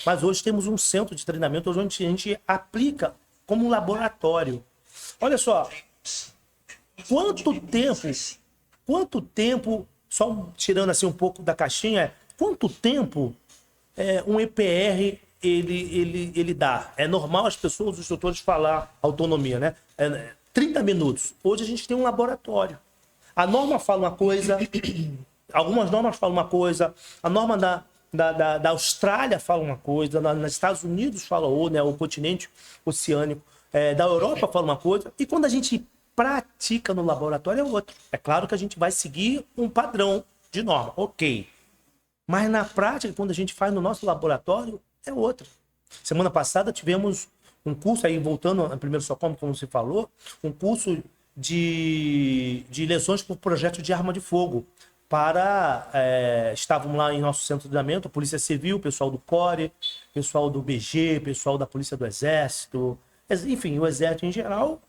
mas hoje temos um centro de treinamento onde a gente aplica como um laboratório. Olha só, quanto tempo, só tirando assim um pouco da caixinha, quanto tempo um EPR ele dá? É normal as pessoas, os instrutores, falar autonomia, né? 30 minutos. Hoje a gente tem um laboratório. A norma fala uma coisa, algumas normas falam uma coisa, a norma da Austrália fala uma coisa, nos Estados Unidos fala outra, né, o continente oceânico, da Europa fala uma coisa, e quando a gente pratica no laboratório é outro. É claro que a gente vai seguir um padrão de norma, ok. Mas na prática, quando a gente faz no nosso laboratório, é outro. Semana passada tivemos um curso, aí voltando ao primeiro socorro, como você falou, um curso de lesões por projeto de arma de fogo. Estávamos lá em nosso centro de treinamento, Polícia Civil, pessoal do CORE, pessoal do BG, pessoal da Polícia do Exército, enfim, o Exército em geral,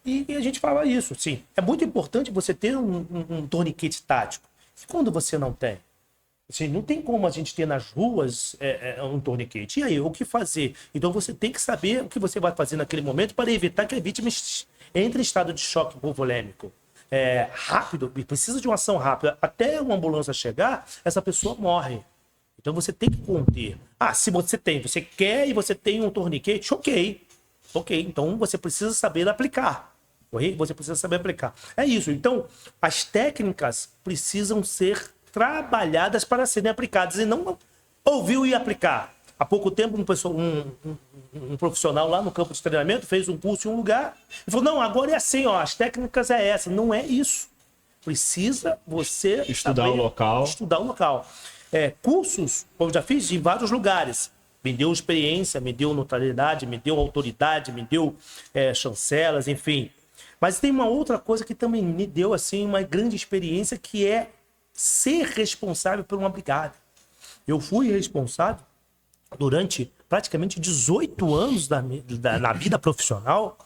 e a gente fala isso, sim. É muito importante você ter um torniquete tático. E quando você não tem? Assim, não tem como a gente ter nas ruas um torniquete. E aí, o que fazer? Então você tem que saber o que você vai fazer naquele momento para evitar que a vítima entre em estado de choque hipovolêmico. Rápido, precisa de uma ação rápida. Até uma ambulância chegar, essa pessoa morre. Então você tem que conter. Se você quer e você tem um torniquete, ok, então você precisa saber aplicar. Você precisa saber aplicar. É isso. Então, as técnicas precisam ser trabalhadas para serem aplicadas e não ouviu e aplicar. Há pouco tempo, um profissional lá no campo de treinamento fez um curso em um lugar e falou, não, agora é assim, ó, as técnicas é essa. Não é isso. Precisa você estudar o local. Estudar o local. Cursos, como eu já fiz em vários lugares. Me deu experiência, me deu notoriedade, me deu autoridade, me deu chancelas, enfim. Mas tem uma outra coisa que também me deu assim, uma grande experiência, que é ser responsável por uma brigada. Eu fui responsável durante praticamente 18 anos na vida profissional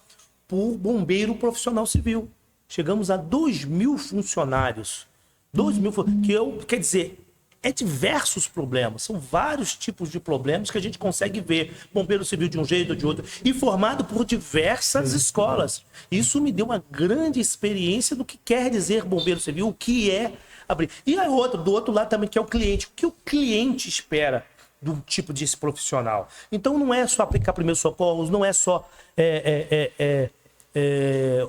por bombeiro profissional civil. Chegamos a 2.000 funcionários. 2.000, quer dizer, É diversos problemas, são vários tipos de problemas que a gente consegue ver. Bombeiro civil de um jeito ou de outro, e formado por diversas escolas. Isso me deu uma grande experiência do que quer dizer bombeiro civil, o que é abrir. E a outra, do outro lado também, que é o cliente. O que o cliente espera de um tipo de profissional? Então não é só aplicar primeiros socorros, não é só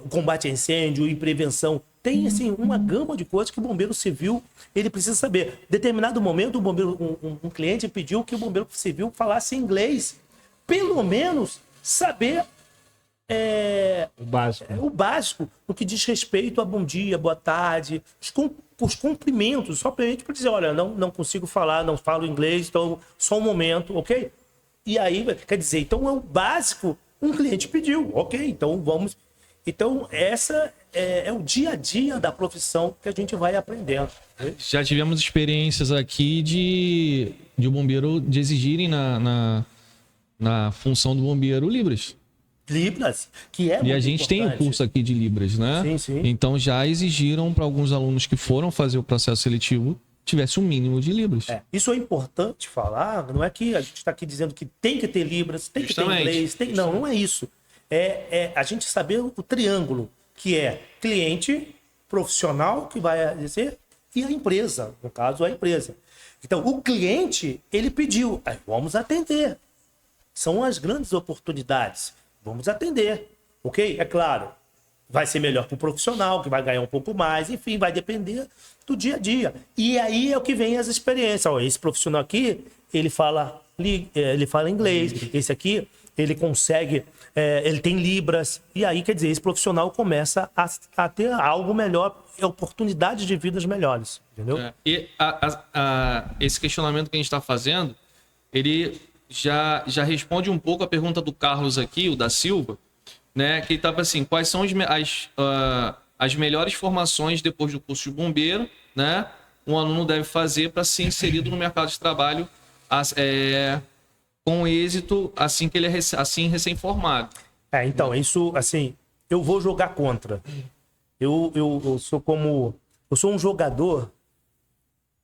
o combate a incêndio e prevenção. Tem, assim, uma gama de coisas que o bombeiro civil ele precisa saber. Em determinado momento, um cliente pediu que o bombeiro civil falasse inglês. Pelo menos saber o básico no que diz respeito a bom dia, boa tarde, os cumprimentos, só para dizer, olha, não consigo falar, não falo inglês, então só um momento, ok? E aí, quer dizer, então é o básico, um cliente pediu, ok, então vamos... Então, essa é o dia a dia da profissão que a gente vai aprendendo. Já tivemos experiências aqui de o bombeiro de exigirem na função do bombeiro Libras. Libras, que é muito E a gente importante. tem o curso aqui de Libras, né? Sim, sim. Então já exigiram para alguns alunos que foram fazer o processo seletivo tivesse um mínimo de Libras. Isso é importante falar, não é que a gente está aqui dizendo que tem que ter Libras, tem que ter inglês, não é isso. É a gente saber o triângulo, que é cliente, profissional, que vai dizer, e a empresa, no caso, a empresa. Então, o cliente, ele pediu, vamos atender. São as grandes oportunidades, vamos atender, ok? É claro, vai ser melhor para o profissional, que vai ganhar um pouco mais, enfim, vai depender do dia a dia. E aí é o que vem as experiências. Esse profissional aqui, ele fala inglês, esse aqui, ele consegue, ele tem Libras, e aí, quer dizer, esse profissional começa a ter algo melhor, oportunidades de vidas melhores, entendeu? E esse questionamento que a gente está fazendo, ele já responde um pouco a pergunta do Carlos aqui, o da Silva, né, que ele estava assim, quais são as melhores formações depois do curso de bombeiro, né, um aluno deve fazer para ser inserido no mercado de trabalho com êxito assim que ele é recém-formado. Então, isso, assim, eu vou jogar contra. Eu sou um jogador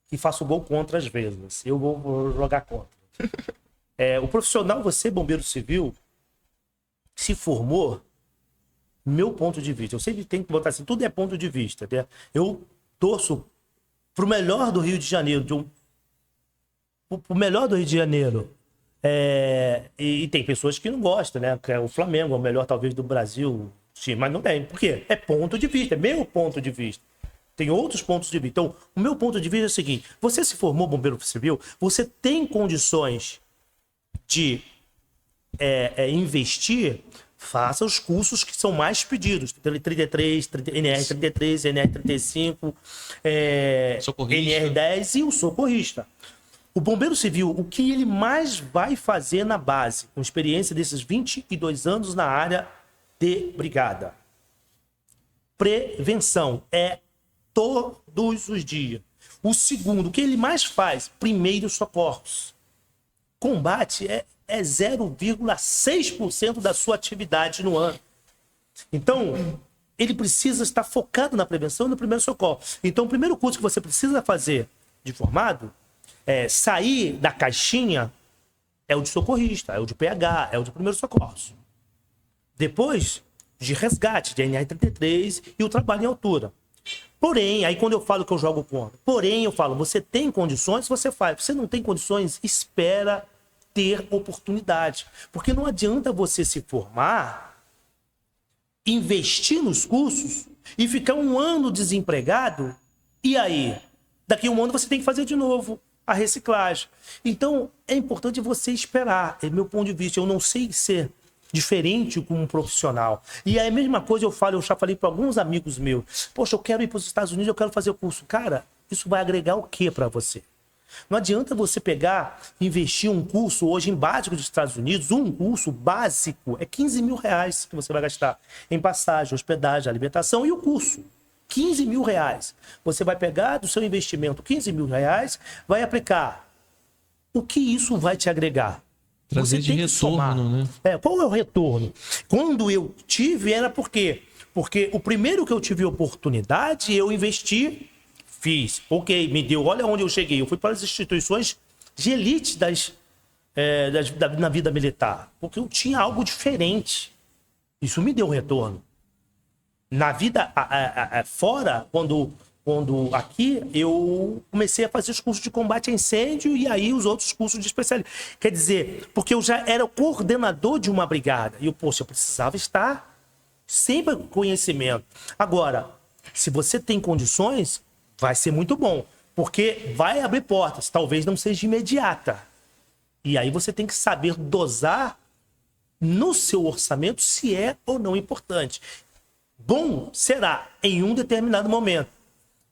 que faço gol contra às vezes. Eu vou jogar contra. O profissional, você, bombeiro civil, se formou, meu ponto de vista, eu sempre tenho que botar assim, tudo é ponto de vista, né? Eu torço pro melhor do Rio de Janeiro, pro melhor do Rio de Janeiro. E tem pessoas que não gostam, né? Que é o Flamengo, é o melhor talvez do Brasil, sim, mas não tem. Por quê? É ponto de vista, é meu ponto de vista. Tem outros pontos de vista. Então, o meu ponto de vista é o seguinte: você se formou bombeiro civil, você tem condições de investir, faça os cursos que são mais pedidos. NR33, NR35, NR10 e o socorrista. O bombeiro civil, o que ele mais vai fazer na base, com experiência desses 22 anos na área de brigada? Prevenção, todos os dias. O segundo, o que ele mais faz? Primeiros socorros. Combate é 0,6% da sua atividade no ano. Então, ele precisa estar focado na prevenção e no primeiro socorro. Então, o primeiro curso que você precisa fazer de formado sair da caixinha é o de socorrista, é o de PH, é o de primeiros socorros. Depois, de resgate, de NR33 e o trabalho em altura. Porém, aí quando eu falo que eu jogo contra, eu falo, você tem condições, você faz. Você não tem condições, espera ter oportunidade. Porque não adianta você se formar, investir nos cursos e ficar um ano desempregado, e aí, daqui a um ano você tem que fazer de novo a reciclagem. Então, é importante você esperar. É meu ponto de vista. Eu não sei ser diferente como um profissional. E é a mesma coisa eu já falei para alguns amigos meus. Poxa, eu quero ir para os Estados Unidos, eu quero fazer o curso. Cara, isso vai agregar o que para você? Não adianta você pegar, investir um curso hoje em básico dos Estados Unidos, um curso básico é 15 mil reais que você vai gastar em passagem, hospedagem, alimentação e o curso. 15 mil reais. Você vai pegar do seu investimento 15 mil reais, vai aplicar. O que isso vai te agregar? Trazer de retorno, né? Qual é o retorno? Quando eu tive, era por quê? Porque o primeiro que eu tive oportunidade, eu investi, Fiz. Ok, me deu. Olha onde eu cheguei. Eu fui para as instituições de elite na vida militar. Porque eu tinha algo diferente. Isso me deu retorno. Na vida fora, quando aqui, eu comecei a fazer os cursos de combate a incêndio e aí os outros cursos de especialidade. Quer dizer, porque eu já era coordenador de uma brigada. E eu precisava estar sempre com conhecimento. Agora, se você tem condições, vai ser muito bom. Porque vai abrir portas. Talvez não seja imediata. E aí você tem que saber dosar no seu orçamento se é ou não importante. Bom será em um determinado momento.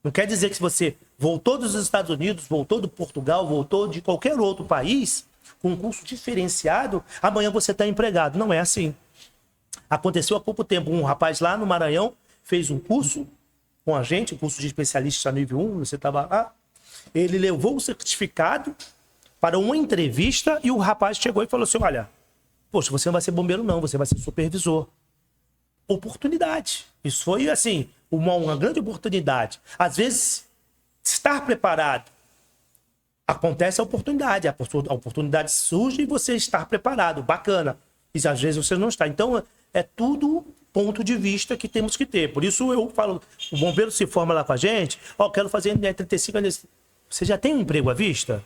Não quer dizer que se você voltou dos Estados Unidos, voltou do Portugal, voltou de qualquer outro país, com um curso diferenciado, amanhã você está empregado. Não é assim. Aconteceu há pouco tempo. Um rapaz lá no Maranhão fez um curso com a gente, um curso de especialista nível 1, você estava lá. Ele levou o certificado para uma entrevista e o rapaz chegou e falou assim, olha, poxa, você não vai ser bombeiro não, você vai ser supervisor. Oportunidade. Isso foi, assim, uma grande oportunidade. Às vezes, estar preparado, acontece a oportunidade surge e você estar preparado, bacana. E às vezes você não está. Então, é tudo ponto de vista que temos que ter. Por isso eu falo, o bombeiro se forma lá com a gente, quero fazer NR35, você já tem um emprego à vista?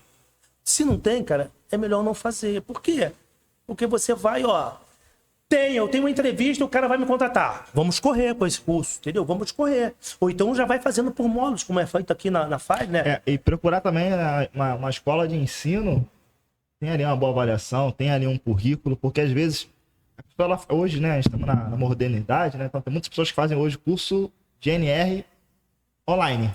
Se não tem, cara, é melhor não fazer. Por quê? Porque você vai, eu tenho uma entrevista, o cara vai me contratar. Vamos correr com esse curso, entendeu? Vamos correr. Ou então já vai fazendo por módulos, como é feito aqui na FAI, né? E procurar também uma escola de ensino, tem ali uma boa avaliação, tem ali um currículo, porque às vezes, hoje, né, estamos na modernidade, né? Então tem muitas pessoas que fazem hoje curso de NR online,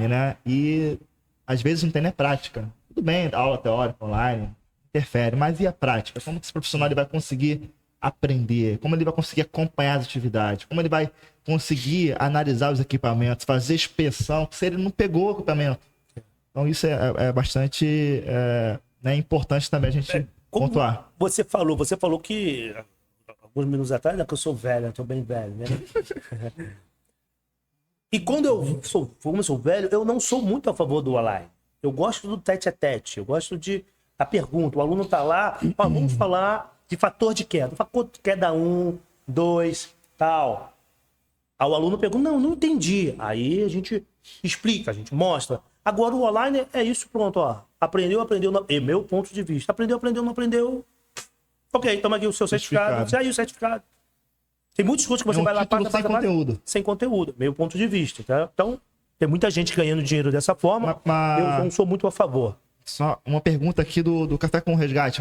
né? E às vezes não tem nem prática. Tudo bem, aula teórica online, interfere, mas e a prática? Como que esse profissional ele vai conseguir aprender? Como ele vai conseguir acompanhar as atividades? Como ele vai conseguir analisar os equipamentos, fazer inspeção, se ele não pegou o equipamento? Então isso é bastante importante também a gente pontuar. Você falou que alguns minutos atrás, que eu sou velho, eu tô bem velho, né? E como eu sou velho, eu não sou muito a favor do online. Eu gosto do tete-a-tete, eu gosto a pergunta. O aluno tá lá, vamos falar de fator de queda. Fator de queda 1, 2, tal. Aí o aluno pergunta, não entendi. Aí a gente explica, a gente mostra. Agora o online é isso, pronto, Aprendeu, não. É meu ponto de vista. Aprendeu, não aprendeu. Ok, toma aqui o seu certificado. Aí o certificado. Tem muitos cursos que você vai lá paga sem conteúdo. Sem conteúdo, meu ponto de vista, tá? Então, tem muita gente ganhando dinheiro dessa forma. Eu não sou muito a favor. Só uma pergunta aqui do Café com Resgate,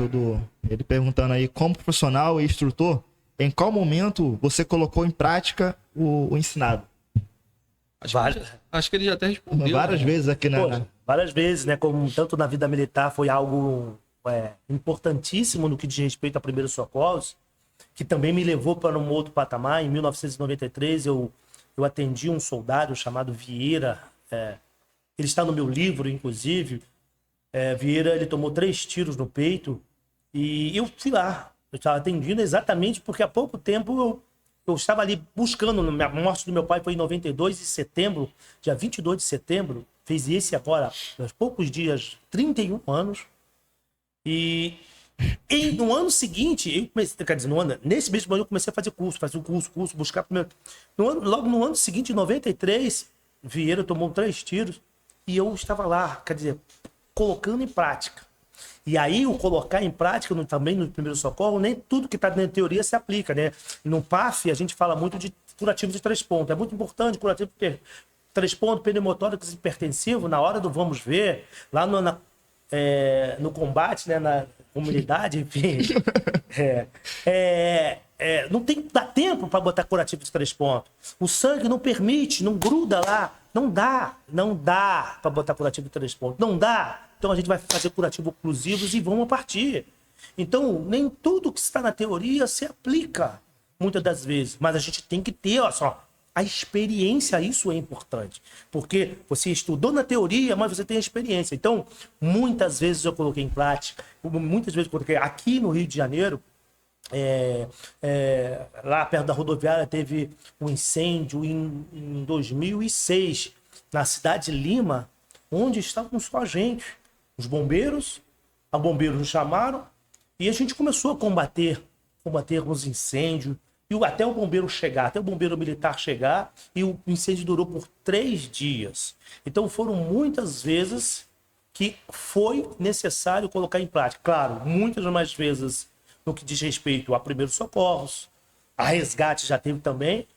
ele perguntando aí, como profissional e instrutor, em qual momento você colocou em prática o ensinado? Acho que ele já até respondeu. Várias vezes aqui, né? Várias vezes, né? Como tanto na vida militar foi algo importantíssimo no que diz respeito a primeiros socorros, que também me levou para um outro patamar. Em 1993, eu atendi um soldado chamado Vieira. Ele está no meu livro, inclusive. Vieira, ele tomou 3 tiros no peito e eu fui lá. Eu estava atendendo exatamente porque há pouco tempo eu estava ali buscando. A morte do meu pai foi em 92 de setembro, dia 22 de setembro. Fez esse agora, há poucos dias, 31 anos. E no ano seguinte, nesse mesmo ano eu comecei a fazer curso, buscar primeiro. Logo no ano seguinte, em 93, Vieira tomou 3 tiros e eu estava lá, colocando em prática. E aí, o colocar em prática também no primeiro socorro, nem tudo que está na teoria se aplica, né? No PAF, a gente fala muito de curativo de 3 pontos. É muito importante curativo de 3 pontos, pneumotóraco hipertensivo, na hora do vamos ver, lá no combate, né? Na comunidade, enfim. Não dá tempo para botar curativo de 3 pontos. O sangue não permite, não gruda lá. Não dá para botar curativo de 3 pontos. Não dá. Então a gente vai fazer curativo oclusivos e vamos partir. Então, nem tudo que está na teoria se aplica, muitas das vezes. Mas a gente tem que ter, a experiência, isso é importante. Porque você estudou na teoria, mas você tem a experiência. Então, muitas vezes eu coloquei em prática, muitas vezes eu coloquei aqui no Rio de Janeiro, lá perto da rodoviária teve um incêndio em 2006 na cidade de Lima, onde estavam só a gente. Os bombeiros nos chamaram e a gente começou a combater os incêndios, e até o bombeiro chegar, até o bombeiro militar chegar, e o incêndio durou por 3 dias. Então foram muitas vezes que foi necessário colocar em prática. Claro, muitas mais vezes no que diz respeito a primeiros socorros, a resgate já teve também,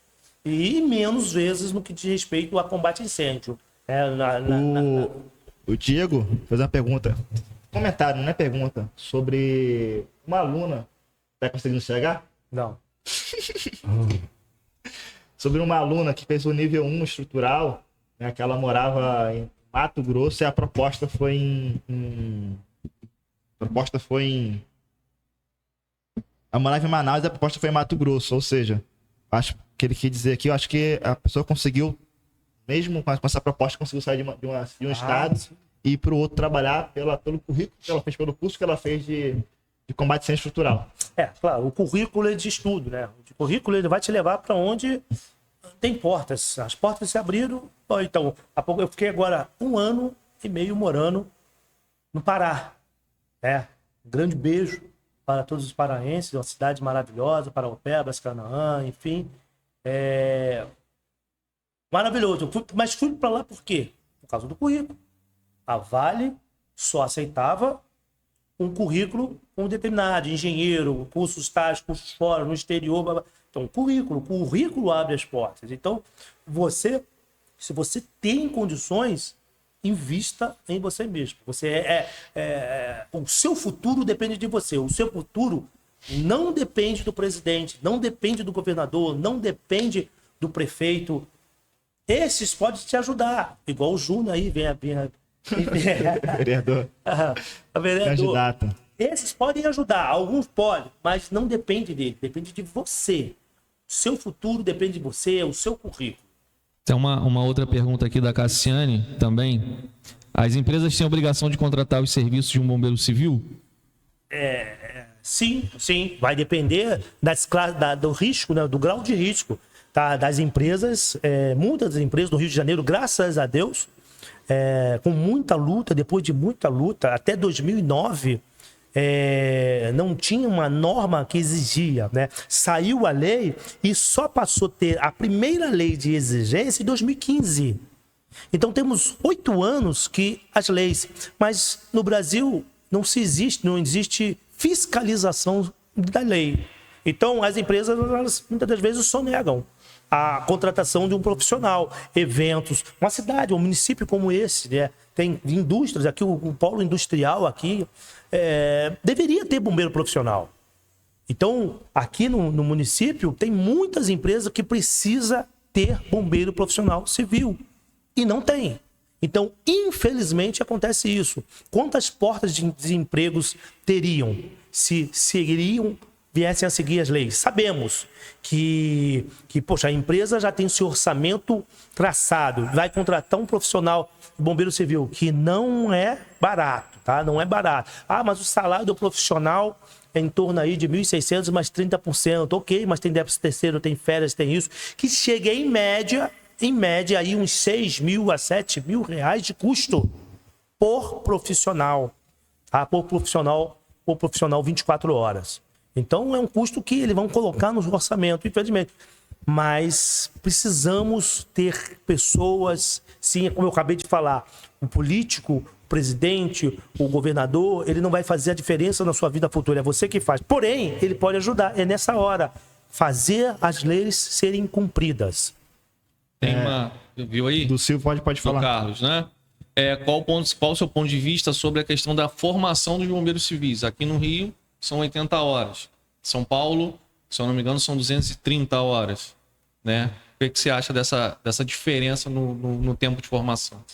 e menos vezes no que diz respeito a combate a incêndio. O Diego fez uma pergunta, comentário, não é pergunta, sobre uma aluna. Tá conseguindo enxergar? Não. Sobre uma aluna que fez o nível 1 estrutural, né, que ela morava em Mato Grosso, e a proposta foi ela morava em Manaus e a proposta foi em Mato Grosso, ou seja, acho que ele quis dizer aqui, eu acho que a pessoa conseguiu, mesmo com essa proposta, conseguiu sair de um estado e ir para o outro trabalhar pelo currículo que ela fez, pelo curso que ela fez de combate sem estrutural. Claro, o currículo é de estudo, né? O currículo ele vai te levar para onde tem portas. As portas se abriram. Então, há pouco eu fiquei agora 1 ano e meio morando no Pará. Um grande beijo para todos os paraenses, uma cidade maravilhosa, Paraopebas, Canaã, enfim. Maravilhoso. Mas fui para lá por quê? Por causa do currículo. A Vale só aceitava um currículo com determinado, engenheiro, cursos tais, cursos fora, no exterior. Blá, blá. Então, o currículo abre as portas. Então, se você tem condições, invista em você mesmo. O seu futuro depende de você. O seu futuro não depende do presidente, não depende do governador, não depende do prefeito. Esses podem te ajudar. Igual o Júnior aí, Vereador. Candidato. Esses podem ajudar, alguns podem, mas não depende dele, depende de você. O seu futuro depende de você, o seu currículo. Tem uma outra pergunta aqui da Cassiane também. As empresas têm a obrigação de contratar os serviços de um bombeiro civil? Sim. Vai depender do risco, né, do grau de risco, tá? Das empresas. Muitas empresas do Rio de Janeiro, graças a Deus, com muita luta, depois de muita luta, até 2009, não tinha uma norma que exigia, né? Saiu a lei e só passou a ter a primeira lei de exigência em 2015. Então temos 8 anos que as leis, mas no Brasil não existe fiscalização da lei. Então as empresas, elas, muitas das vezes, só negam a contratação de um profissional, eventos. Uma cidade, um município como esse, né? Tem indústrias aqui, o polo industrial aqui, deveria ter bombeiro profissional. Então, aqui no município, tem muitas empresas que precisam ter bombeiro profissional civil. E não tem. Então, infelizmente, acontece isso. Quantas portas de empregos teriam se viessem a seguir as leis? Sabemos que poxa, a empresa já tem seu orçamento traçado, vai contratar um profissional de bombeiro civil, que não é barato, tá? Não é barato. Mas o salário do profissional é em torno aí de 1.600 mais 30%. Ok, mas tem 13º, tem férias, tem isso, que chega em média aí uns 6 mil a 7 mil reais de custo por profissional, tá? Por profissional 24 horas. Então, é um custo que eles vão colocar no orçamento, infelizmente. Mas precisamos ter pessoas, sim, como eu acabei de falar, o político, o presidente, o governador, ele não vai fazer a diferença na sua vida futura, é você que faz. Porém, ele pode ajudar, é nessa hora, fazer as leis serem cumpridas. Tem viu aí? Do Silvio pode falar. Do Carlos, né? Qual o seu ponto de vista sobre a questão da formação dos bombeiros civis? Aqui no Rio, são 80 horas. São Paulo, se eu não me engano, são 230 horas. Né? O que você acha dessa diferença no tempo de formação?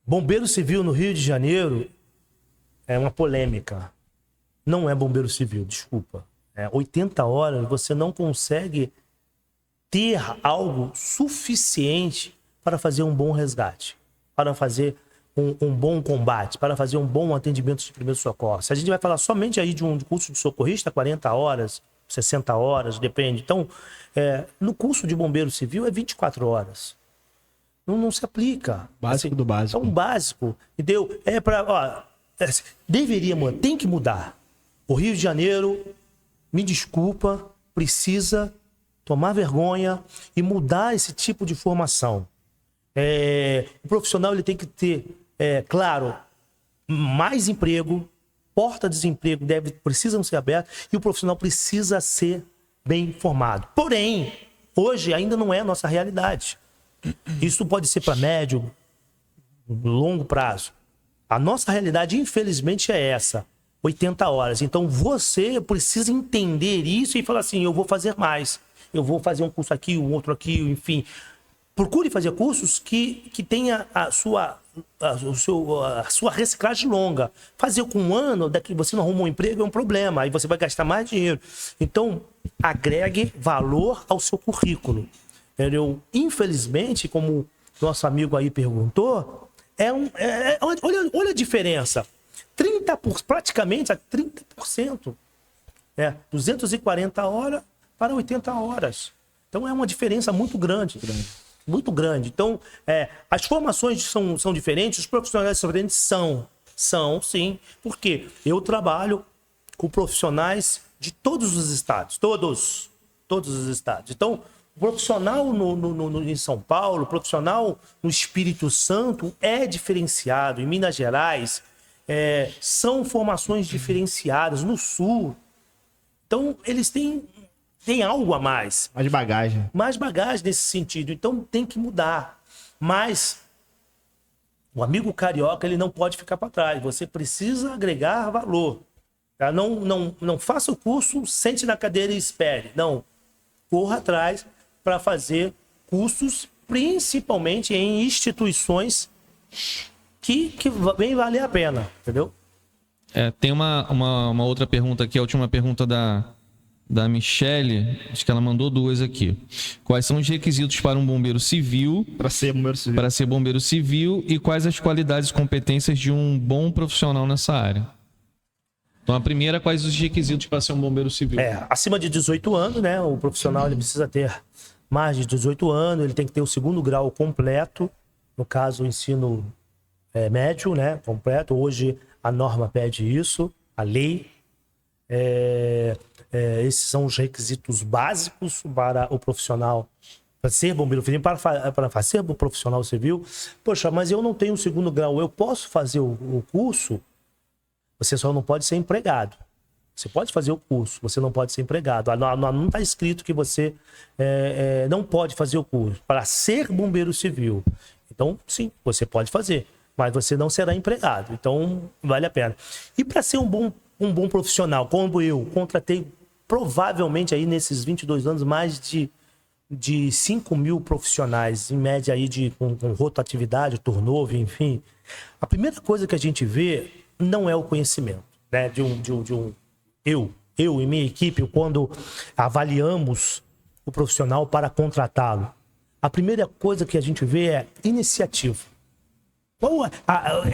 Bombeiro civil no Rio de Janeiro é uma polêmica. Não é bombeiro civil, desculpa. 80 horas você não consegue ter algo suficiente para fazer um bom resgate, para fazer um bom combate, para fazer um bom atendimento de primeiro socorro. Se a gente vai falar somente aí de um curso de socorrista, 40 horas, 60 horas, depende. Então, no curso de bombeiro civil é 24 horas. Não se aplica. Básico do básico. É um básico, entendeu? Tem que mudar. O Rio de Janeiro, me desculpa, precisa tomar vergonha e mudar esse tipo de formação. O profissional ele tem que ter, claro, mais emprego, porta-desemprego precisam ser abertas e o profissional precisa ser bem formado. Porém, hoje ainda não é a nossa realidade. Isso pode ser para médio, longo prazo. A nossa realidade, infelizmente, é essa. 80 horas. Então, você precisa entender isso e falar assim, eu vou fazer mais. Eu vou fazer um curso aqui, um outro aqui, enfim. Procure fazer cursos que tenha a sua reciclagem longa. Fazer com um ano, daqui você não arruma um emprego, é um problema. Aí você vai gastar mais dinheiro. Então, agregue valor ao seu currículo. Infelizmente, como nosso amigo aí perguntou, olha a diferença. Praticamente a 30%. 240 horas para 80 horas. Então é uma diferença muito grande. Muito grande. Então, as formações são diferentes, os profissionais são diferentes? São, sim. Porque eu trabalho com profissionais de todos os estados. Todos os estados. Então, o profissional em São Paulo, o profissional no Espírito Santo é diferenciado. Em Minas Gerais, são formações diferenciadas. No Sul. Então, eles têm algo a mais. Mais bagagem. Mais bagagem nesse sentido. Então, tem que mudar. Mas o amigo carioca, ele não pode ficar para trás. Você precisa agregar valor. Tá? Não faça o curso, sente na cadeira e espere. Não. Corra atrás para fazer cursos, principalmente em instituições que bem valer a pena. Entendeu? Tem uma outra pergunta aqui, a última pergunta da Michele, acho que ela mandou duas aqui. Quais são os requisitos para um bombeiro civil? Para ser bombeiro civil. Para ser bombeiro civil e quais as qualidades e competências de um bom profissional nessa área? Então, a primeira, quais os requisitos para ser um bombeiro civil? Acima de 18 anos, né? O profissional ele precisa ter mais de 18 anos, ele tem que ter o 2º grau completo, no caso, o ensino médio, né? Completo. Hoje a norma pede isso, a lei. Esses são os requisitos básicos para o profissional, para ser bombeiro civil, para ser profissional civil. Poxa, mas eu não tenho o 2º grau, eu posso fazer o curso? Você só não pode ser empregado. Você pode fazer o curso, você não pode ser empregado. Não está escrito que você não pode fazer o curso para ser bombeiro civil. Então, sim, você pode fazer, mas você não será empregado. Então, vale a pena. E para ser um bom profissional, como eu contratei provavelmente aí nesses 22 anos mais de 5.000 profissionais, em média aí com rotatividade, turnover, enfim. A primeira coisa que a gente vê não é o conhecimento, né? Eu e minha equipe, quando avaliamos o profissional para contratá-lo, a primeira coisa que a gente vê é iniciativa.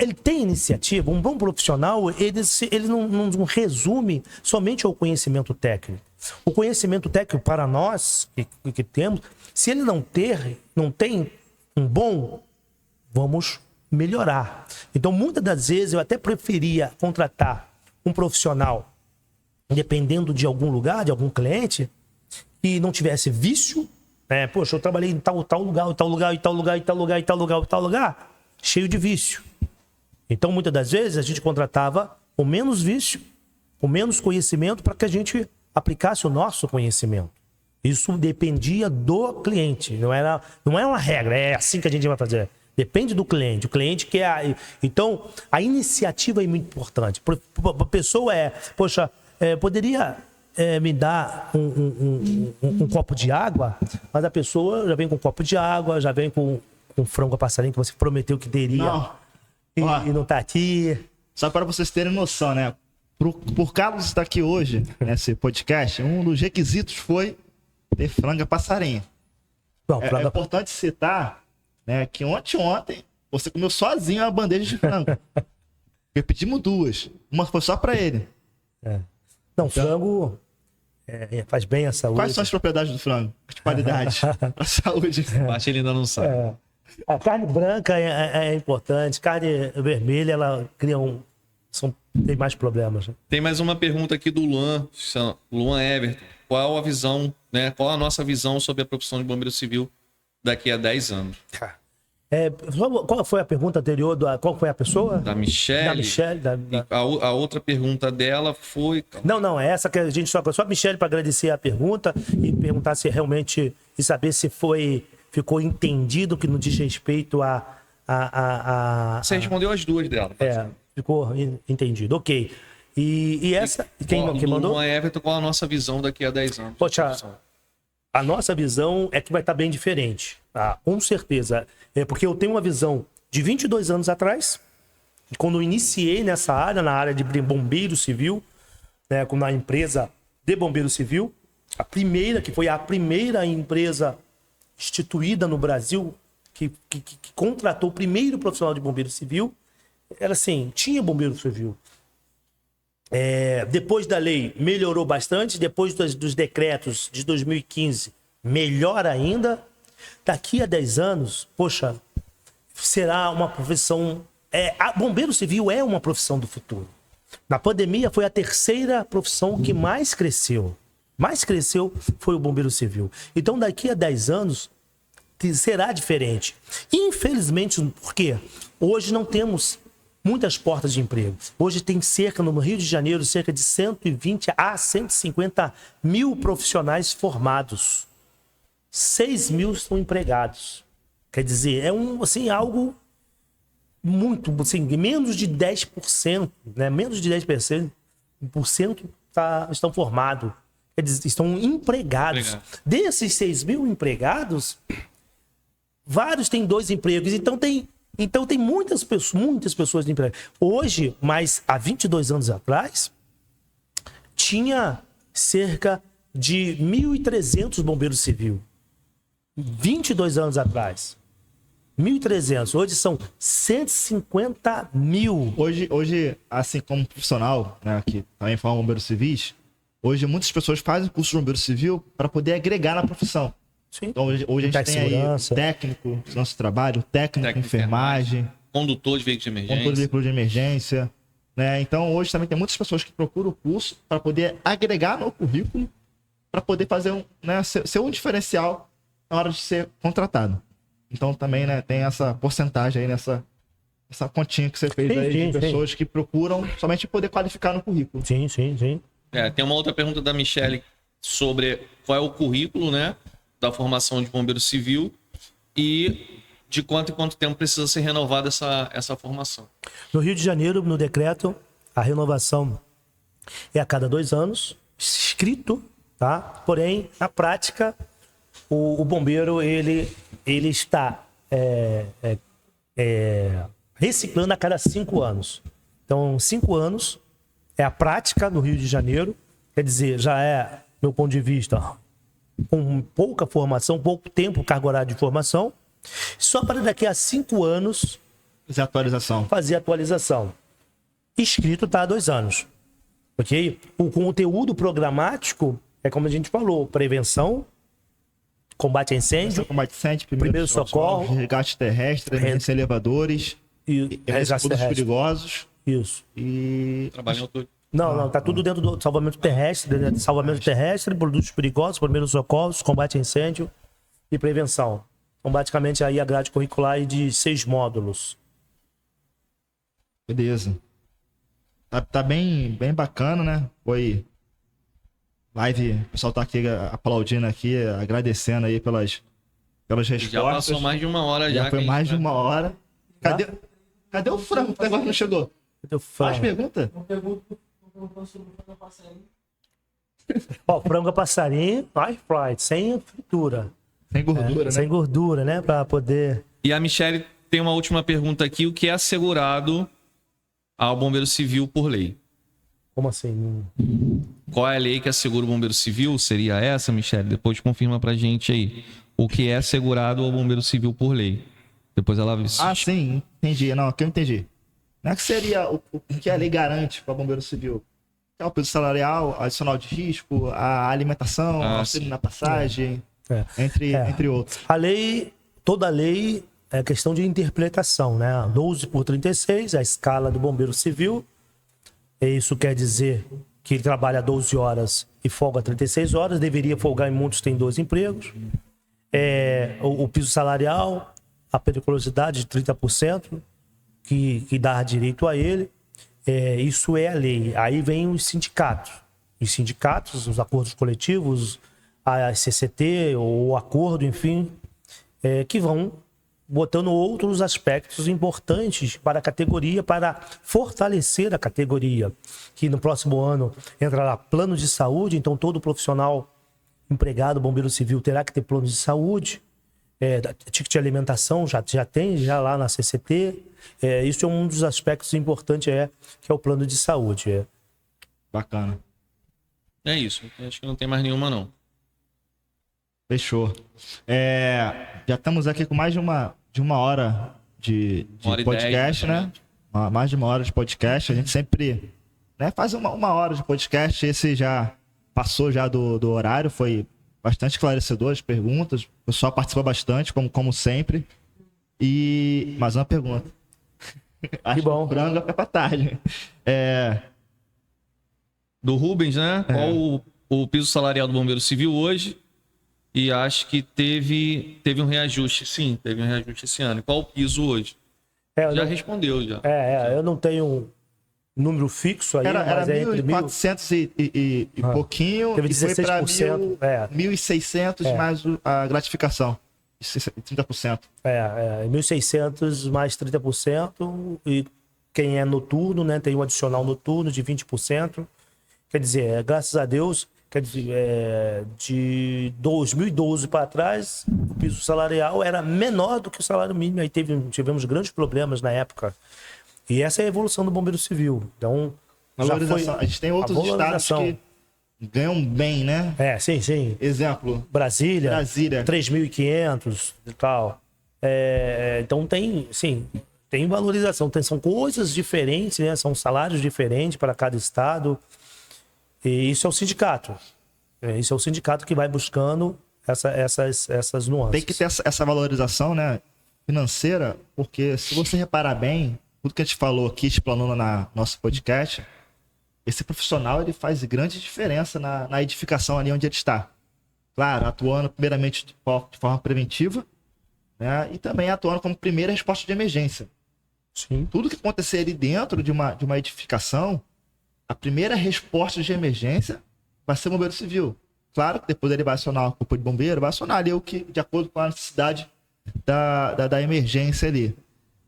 Ele tem iniciativa. Um bom profissional, ele não resume somente ao conhecimento técnico. O conhecimento técnico para nós que temos, se ele não tem um bom, vamos melhorar. Então, muitas das vezes, eu até preferia contratar um profissional, dependendo de algum lugar, de algum cliente, que não tivesse vício, né? Poxa, eu trabalhei em tal lugar, em tal lugar, em tal lugar, em tal lugar, em tal lugar, em tal lugar, cheio de vício. Então, muitas das vezes, a gente contratava com menos vício, com menos conhecimento, para que a gente aplicasse o nosso conhecimento. Isso dependia do cliente, não é uma regra, é assim que a gente vai fazer. Depende do cliente. O cliente quer. Então, a iniciativa é muito importante. A pessoa poxa, poderia me dar um copo de água, mas a pessoa já vem com um copo de água, já vem com frango a passarinho que você prometeu que teria. Não. E não tá aqui. Só para vocês terem noção, né? Por Carlos estar aqui hoje, nesse podcast, um dos requisitos foi ter frango a passarinho. É importante citar, né, que ontem você comeu sozinho uma bandeja de frango. Porque pedimos 2. Uma foi só para ele. Não, então, frango faz bem à saúde. Quais são as propriedades do frango? As qualidades para saúde. Acho que ele ainda não sabe. A carne branca é importante, carne vermelha, ela cria tem mais problemas. Né? Tem mais uma pergunta aqui do Luan Everton. Qual a visão, né? Qual a nossa visão sobre a profissão de bombeiro civil daqui a 10 anos? Qual foi a pergunta anterior? Qual foi a pessoa? Da Michelle. Da Michelle. A outra pergunta dela foi... Não, é essa que a gente só a Michelle para agradecer a pergunta e perguntar se realmente, e saber se ficou entendido que não diz respeito Você respondeu as duas dela. Ficou entendido, ok. E essa, quem mandou? Luan Everton, qual a nossa visão daqui a 10 anos? Poxa, a nossa visão é que vai estar bem diferente, tá? Com certeza. Porque eu tenho uma visão de 22 anos atrás, quando eu iniciei nessa área, na área de bombeiro civil, né, na empresa de bombeiro civil, que foi a primeira empresa instituída no Brasil que contratou o primeiro profissional de bombeiro civil. Era assim, tinha bombeiro civil. Depois da lei melhorou bastante, depois dos decretos de 2015 melhor ainda. Daqui a 10 anos, poxa, será uma profissão... bombeiro civil é uma profissão do futuro. Na pandemia foi a terceira profissão que mais cresceu. Mais cresceu foi o bombeiro civil. Então daqui a 10 anos será diferente. Infelizmente, por quê? Hoje não temos muitas portas de emprego. Hoje tem no Rio de Janeiro, cerca de 120 a 150 mil profissionais formados. 6 mil estão empregados. Quer dizer, algo muito, assim, menos de 10%, né? Menos de 10% estão formados. Quer dizer, estão empregados. Desses 6 mil empregados, vários têm 2 empregos. Então tem muitas pessoas de emprego. Hoje, mas há 22 anos atrás, tinha cerca de 1.300 bombeiros civil. 22 anos atrás. 1.300. Hoje são 150 mil. Hoje, assim como profissional, né, que também fala bombeiros civis, hoje muitas pessoas fazem o curso de bombeiro civil para poder agregar na profissão. Sim. Então hoje a gente tem aí o técnico do nosso trabalho, técnico de enfermagem, condutor de veículo de emergência, né? Então hoje também tem muitas pessoas que procuram o curso para poder agregar no currículo, para poder fazer ser um diferencial na hora de ser contratado. Então também, né, tem essa porcentagem aí essa continha que você fez de pessoas que procuram somente poder qualificar no currículo. Sim. Tem uma outra pergunta da Michelle sobre qual é o currículo, né, da formação de bombeiro civil e de quanto em quanto tempo precisa ser renovada essa formação. No Rio de Janeiro, no decreto, a renovação é a cada 2 anos, escrito, tá? Porém, na prática, o bombeiro ele está reciclando a cada 5 anos. Então, 5 anos é a prática no Rio de Janeiro, quer dizer, já é, meu ponto de vista, com pouca formação, pouco tempo, carga horária de formação, só para daqui a 5 anos fazer atualização. Escrito está há 2 anos. Ok? O conteúdo programático é como a gente falou: prevenção, combate a incêndio, primeiro socorro, resgate terrestre, emergência elevadores, resgate terrestre perigosos. Isso. E trabalho em altura. Não, tá tudo dentro do salvamento terrestre, produtos perigosos, primeiros socorros, combate a incêndio e prevenção. Então, basicamente, aí a grade curricular é de 6 módulos. Beleza. Tá bem bacana, né? Foi live, o pessoal tá aqui aplaudindo aqui, agradecendo aí pelas respostas. Já passou mais de 1 hora já. Já foi mais de 1 hora. Cadê o frango? Até agora não chegou. Cadê o frango? Faz pergunta? Frango a passarinho, air fried, sem fritura. Sem gordura, né? Sem gordura, né? Pra poder... E a Michelle tem uma última pergunta aqui. O que é assegurado ao bombeiro civil por lei? Como assim? Qual é a lei que assegura o bombeiro civil? Seria essa, Michelle? Depois confirma pra gente aí. O que é assegurado ao bombeiro civil por lei? Depois ela... sim. Entendi. Não, aqui eu entendi. Não é que seria o que a lei garante para bombeiro civil. que é o piso salarial, adicional de risco, a alimentação, auxílio na passagem, entre outros. Toda lei é questão de interpretação, né? 12/36, a escala do bombeiro civil. Isso quer dizer que ele trabalha 12 horas e folga 36 horas, deveria folgar em muitos, tem 2 empregos. O piso salarial, a periculosidade de 30%, que dá direito a ele. Isso é a lei. Aí vem os sindicatos. Os sindicatos, os acordos coletivos, a CCT, o acordo, enfim, que vão botando outros aspectos importantes para a categoria, para fortalecer a categoria. Que no próximo ano entrará plano de saúde, então todo profissional empregado, bombeiro civil, terá que ter plano de saúde. Ticket de alimentação já tem lá na CCT. Isso é um dos aspectos importantes, que é o plano de saúde. Bacana. É isso. Acho que não tem mais nenhuma, não. Fechou. Já estamos aqui com mais de uma hora de podcast, 10, né? Mais de uma hora de podcast. A gente sempre, né, faz uma hora de podcast. Esse já passou já do horário, foi bastante esclarecedor as perguntas. O pessoal participou bastante, como sempre. Mais uma pergunta. Que bom. Frango é pra tarde. Do Rubens, né? Qual o piso salarial do bombeiro civil hoje? E acho que teve um reajuste. Sim, teve um reajuste esse ano. Qual o piso hoje? Respondeu, já. Eu não tenho um número fixo aí, era mas é entre 1.400 e pouquinho, teve e foi para 16%, 1.600 mais a gratificação, 30%. 1.600 mais 30%, e quem é noturno, né, tem um adicional noturno de 20%. Quer dizer, graças a Deus, de 2012 para trás, o piso salarial era menor do que o salário mínimo. Aí tivemos grandes problemas na época. E essa é a evolução do bombeiro civil. Então, valorização. A gente tem outros estados que ganham bem, né? Sim. Exemplo. Brasília. 3.500 e tal. Então tem valorização. São coisas diferentes, né? São salários diferentes para cada estado. E isso é o sindicato. Isso é o sindicato que vai buscando essas nuances. Tem que ter essa valorização, né, financeira, porque se você reparar bem, tudo que a gente falou aqui, explanou na nosso podcast, esse profissional ele faz grande diferença na edificação ali onde ele está. Claro, atuando primeiramente de forma preventiva, né, e também atuando como primeira resposta de emergência. Sim. Tudo que acontecer ali dentro de uma edificação, a primeira resposta de emergência vai ser o bombeiro civil. Claro que depois ele vai acionar o corpo de bombeiro, vai acionar ali o que, de acordo com a necessidade da emergência ali.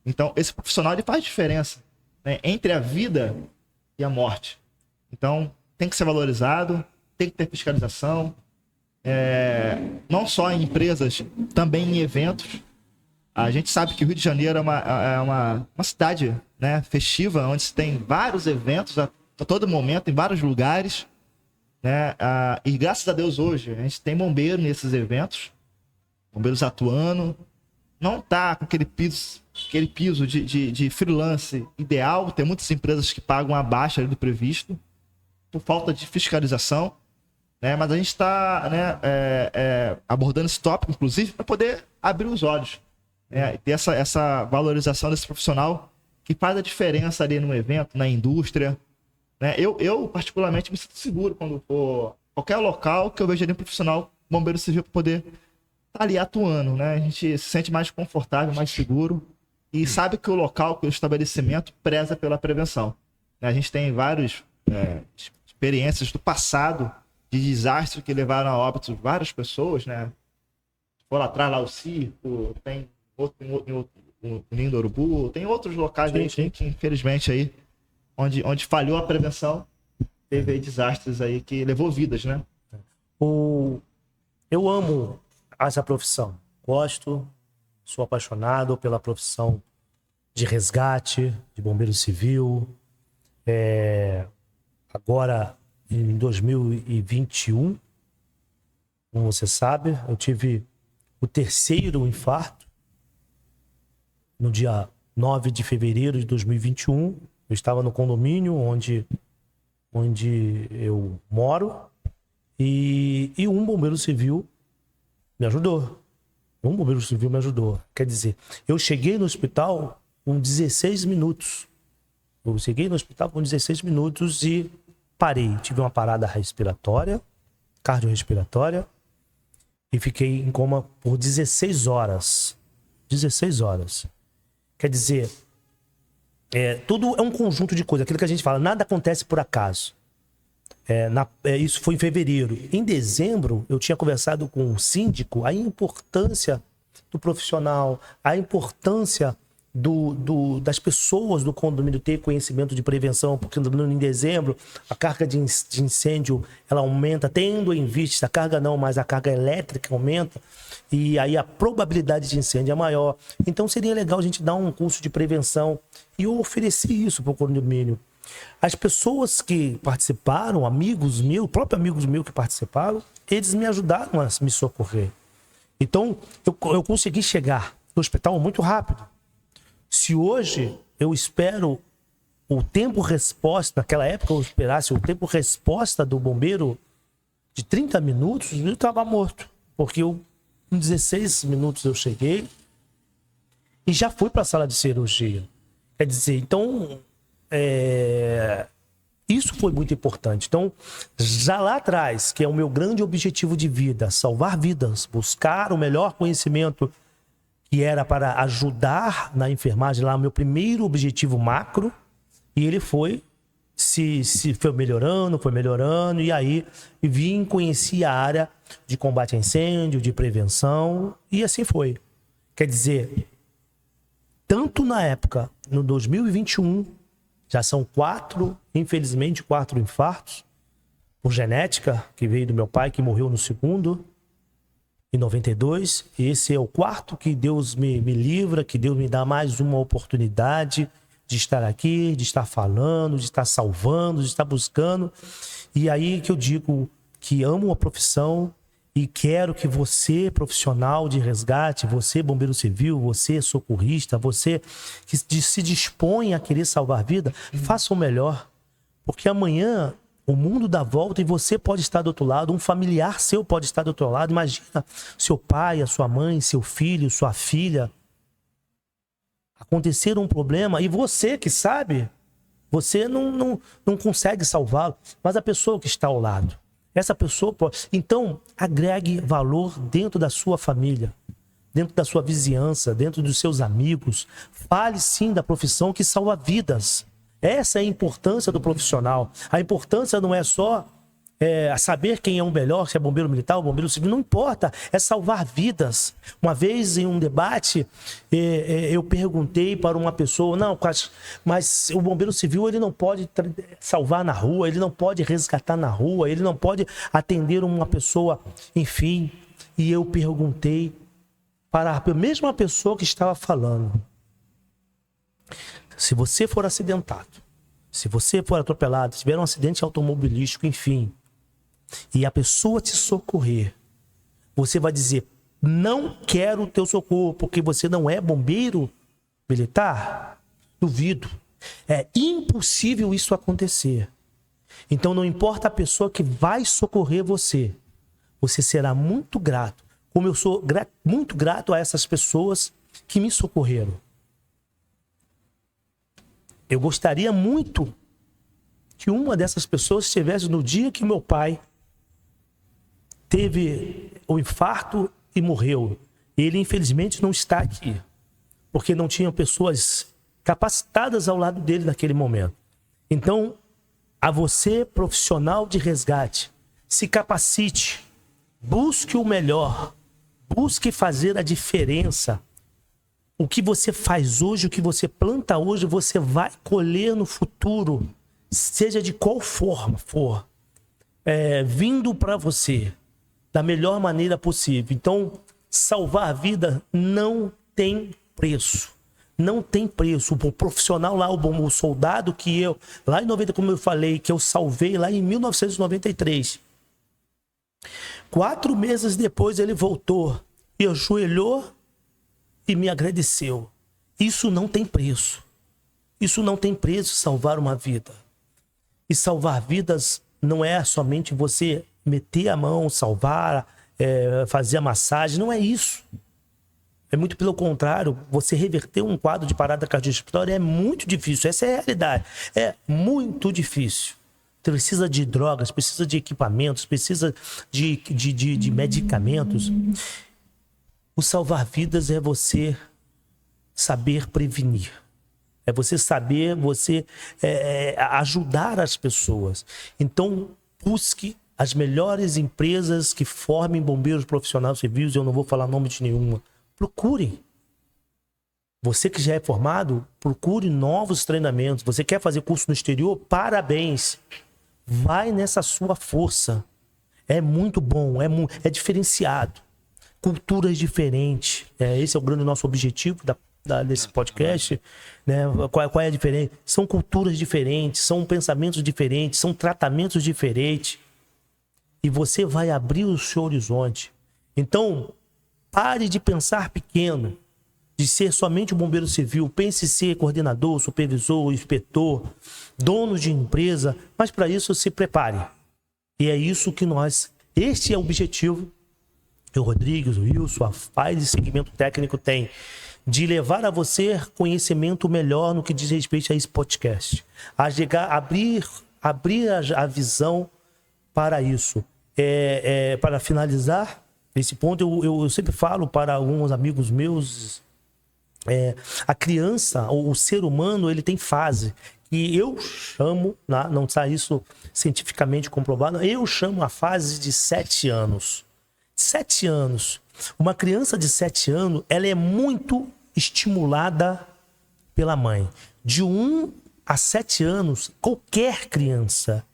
Então, esse profissional ele faz diferença, né, entre a vida e a morte. Então, tem que ser valorizado, tem que ter fiscalização, não só em empresas, também em eventos. A gente sabe que o Rio de Janeiro é uma cidade, né, festiva, onde se tem vários eventos a todo momento, em vários lugares, né? E graças a Deus hoje a gente tem bombeiro nesses eventos, bombeiros atuando, não tá com aquele piso de freelance ideal. Tem muitas empresas que pagam abaixo do previsto por falta de fiscalização, né? Mas a gente está, né, abordando esse tópico, inclusive, para poder abrir os olhos, né? E ter essa valorização desse profissional que faz a diferença ali no evento, na indústria, né? Eu particularmente me sinto seguro quando for qualquer local que eu vejo ali um profissional bombeiro civil para poder estar ali atuando, né? A gente se sente mais confortável, mais seguro e sabe que o local, que o estabelecimento preza pela prevenção, né? A gente tem várias experiências do passado de desastres que levaram a óbito várias pessoas, né? For lá atrás, lá o circo, tem outro no Ninho do Urubu, tem outros locais aí que infelizmente aí onde falhou a prevenção, teve aí desastres aí que levou vidas, né? Eu amo essa profissão. Gosto, sou apaixonado pela profissão de resgate, de bombeiro civil. Agora, em 2021, como você sabe, eu tive o 3º infarto no dia 9 de fevereiro de 2021. Eu estava no condomínio onde onde eu moro, e um bombeiro civil me ajudou. Um bombeiro civil me ajudou. Quer dizer, eu cheguei no hospital com 16 minutos. Eu cheguei no hospital com 16 minutos e parei. Tive uma parada respiratória, cardiorrespiratória, e fiquei em coma por 16 horas. 16 horas. Quer dizer, tudo é um conjunto de coisas. Aquilo que a gente fala, nada acontece por acaso. Isso foi em fevereiro. Em dezembro, eu tinha conversado com o síndico a importância do profissional, a importância das pessoas do condomínio ter conhecimento de prevenção, porque em dezembro a carga de incêndio ela aumenta, tendo em vista, a carga não, mas a carga elétrica aumenta, e aí a probabilidade de incêndio é maior. Então seria legal a gente dar um curso de prevenção, e eu ofereci isso para o condomínio. As pessoas que participaram, amigos meus, próprios amigos meus que participaram, eles me ajudaram a me socorrer. Então eu consegui chegar no hospital muito rápido. Se hoje eu espero o tempo-resposta, naquela época eu esperasse o tempo-resposta do bombeiro de 30 minutos, eu estava morto. Porque em 16 minutos eu cheguei e já fui para a sala de cirurgia. Quer dizer, então, isso foi muito importante. Então, já lá atrás, que é o meu grande objetivo de vida, salvar vidas, buscar o melhor conhecimento, que era para ajudar na enfermagem, lá o meu primeiro objetivo macro, e ele foi foi melhorando, e aí vim conhecer a área de combate a incêndio, de prevenção, e assim foi. Quer dizer, tanto na época, no 2021, já são infelizmente, 4 infartos por genética, que veio do meu pai, que morreu no segundo, em 92. Esse é o 4º que Deus me livra, que Deus me dá mais uma oportunidade de estar aqui, de estar falando, de estar salvando, de estar buscando. E aí que eu digo que amo a profissão e quero que você, profissional de resgate, você, bombeiro civil, você, socorrista, você que se dispõe a querer salvar vida, faça o melhor. Porque amanhã o mundo dá volta e você pode estar do outro lado, um familiar seu pode estar do outro lado. Imagina seu pai, a sua mãe, seu filho, sua filha. Acontecer um problema e você que sabe, você não consegue salvá-lo, mas a pessoa que está ao lado, essa pessoa pode. Então, agregue valor dentro da sua família, dentro da sua vizinhança, dentro dos seus amigos. Fale sim da profissão que salva vidas. Essa é a importância do profissional. A importância não é só saber quem é o melhor, se é bombeiro militar ou bombeiro civil, não importa, é salvar vidas. Uma vez em um debate, eu perguntei para uma pessoa, não, mas o bombeiro civil ele não pode salvar na rua, ele não pode resgatar na rua, ele não pode atender uma pessoa, enfim. E eu perguntei para a mesma pessoa que estava falando: se você for acidentado, se você for atropelado, se tiver um acidente automobilístico, enfim, e a pessoa te socorrer, você vai dizer: não quero o teu socorro, porque você não é bombeiro militar? Duvido. É impossível isso acontecer. Então não importa a pessoa que vai socorrer você, você será muito grato, como eu sou muito grato a essas pessoas que me socorreram. Eu gostaria muito que uma dessas pessoas estivesse no dia que meu pai teve o infarto e morreu. Ele, infelizmente, não está aqui, porque não tinham pessoas capacitadas ao lado dele naquele momento. Então, a você, profissional de resgate, se capacite, busque o melhor, busque fazer a diferença. O que você faz hoje, o que você planta hoje, você vai colher no futuro, seja de qual forma for, vindo para você da melhor maneira possível. Então, salvar a vida não tem preço. Não tem preço. O profissional lá, o soldado que eu, lá em 90, como eu falei, que eu salvei lá em 1993. 4 meses depois ele voltou e ajoelhou e me agradeceu. Isso não tem preço. Isso não tem preço, salvar uma vida. E salvar vidas não é somente você meter a mão, salvar, fazer a massagem. Não é isso. É muito pelo contrário. Você reverter um quadro de parada cardiorrespiratória é muito difícil. Essa é a realidade. É muito difícil. Precisa de drogas, precisa de equipamentos, precisa de medicamentos. O salvar vidas é você saber prevenir. É você saber, ajudar as pessoas. Então, busque as melhores empresas que formem bombeiros profissionais civis. Eu não vou falar nome de nenhuma. Procurem. Você que já é formado, procure novos treinamentos. Você quer fazer curso no exterior? Parabéns. Vai nessa sua força. É muito bom, é diferenciado. Culturas diferentes. Esse é o grande nosso objetivo desse podcast. Né? Qual é a diferença? São culturas diferentes, são pensamentos diferentes, são tratamentos diferentes. E você vai abrir o seu horizonte. Então, pare de pensar pequeno, de ser somente um bombeiro civil. Pense em ser coordenador, supervisor, inspetor, dono de empresa. Mas para isso, se prepare. E é isso que este é o objetivo que o Rodrigues, o Wilson, a FAIS e segmento técnico tem, de levar a você conhecimento melhor no que diz respeito a esse podcast. Abrir a visão para isso. Para finalizar esse ponto, eu sempre falo para alguns amigos meus, a criança, ou o ser humano, ele tem fase. E eu chamo, não está isso cientificamente comprovado, eu chamo a fase de 7 anos. 7 anos. Uma criança de 7 anos, ela é muito estimulada pela mãe. De 1 a 7 anos, qualquer criança,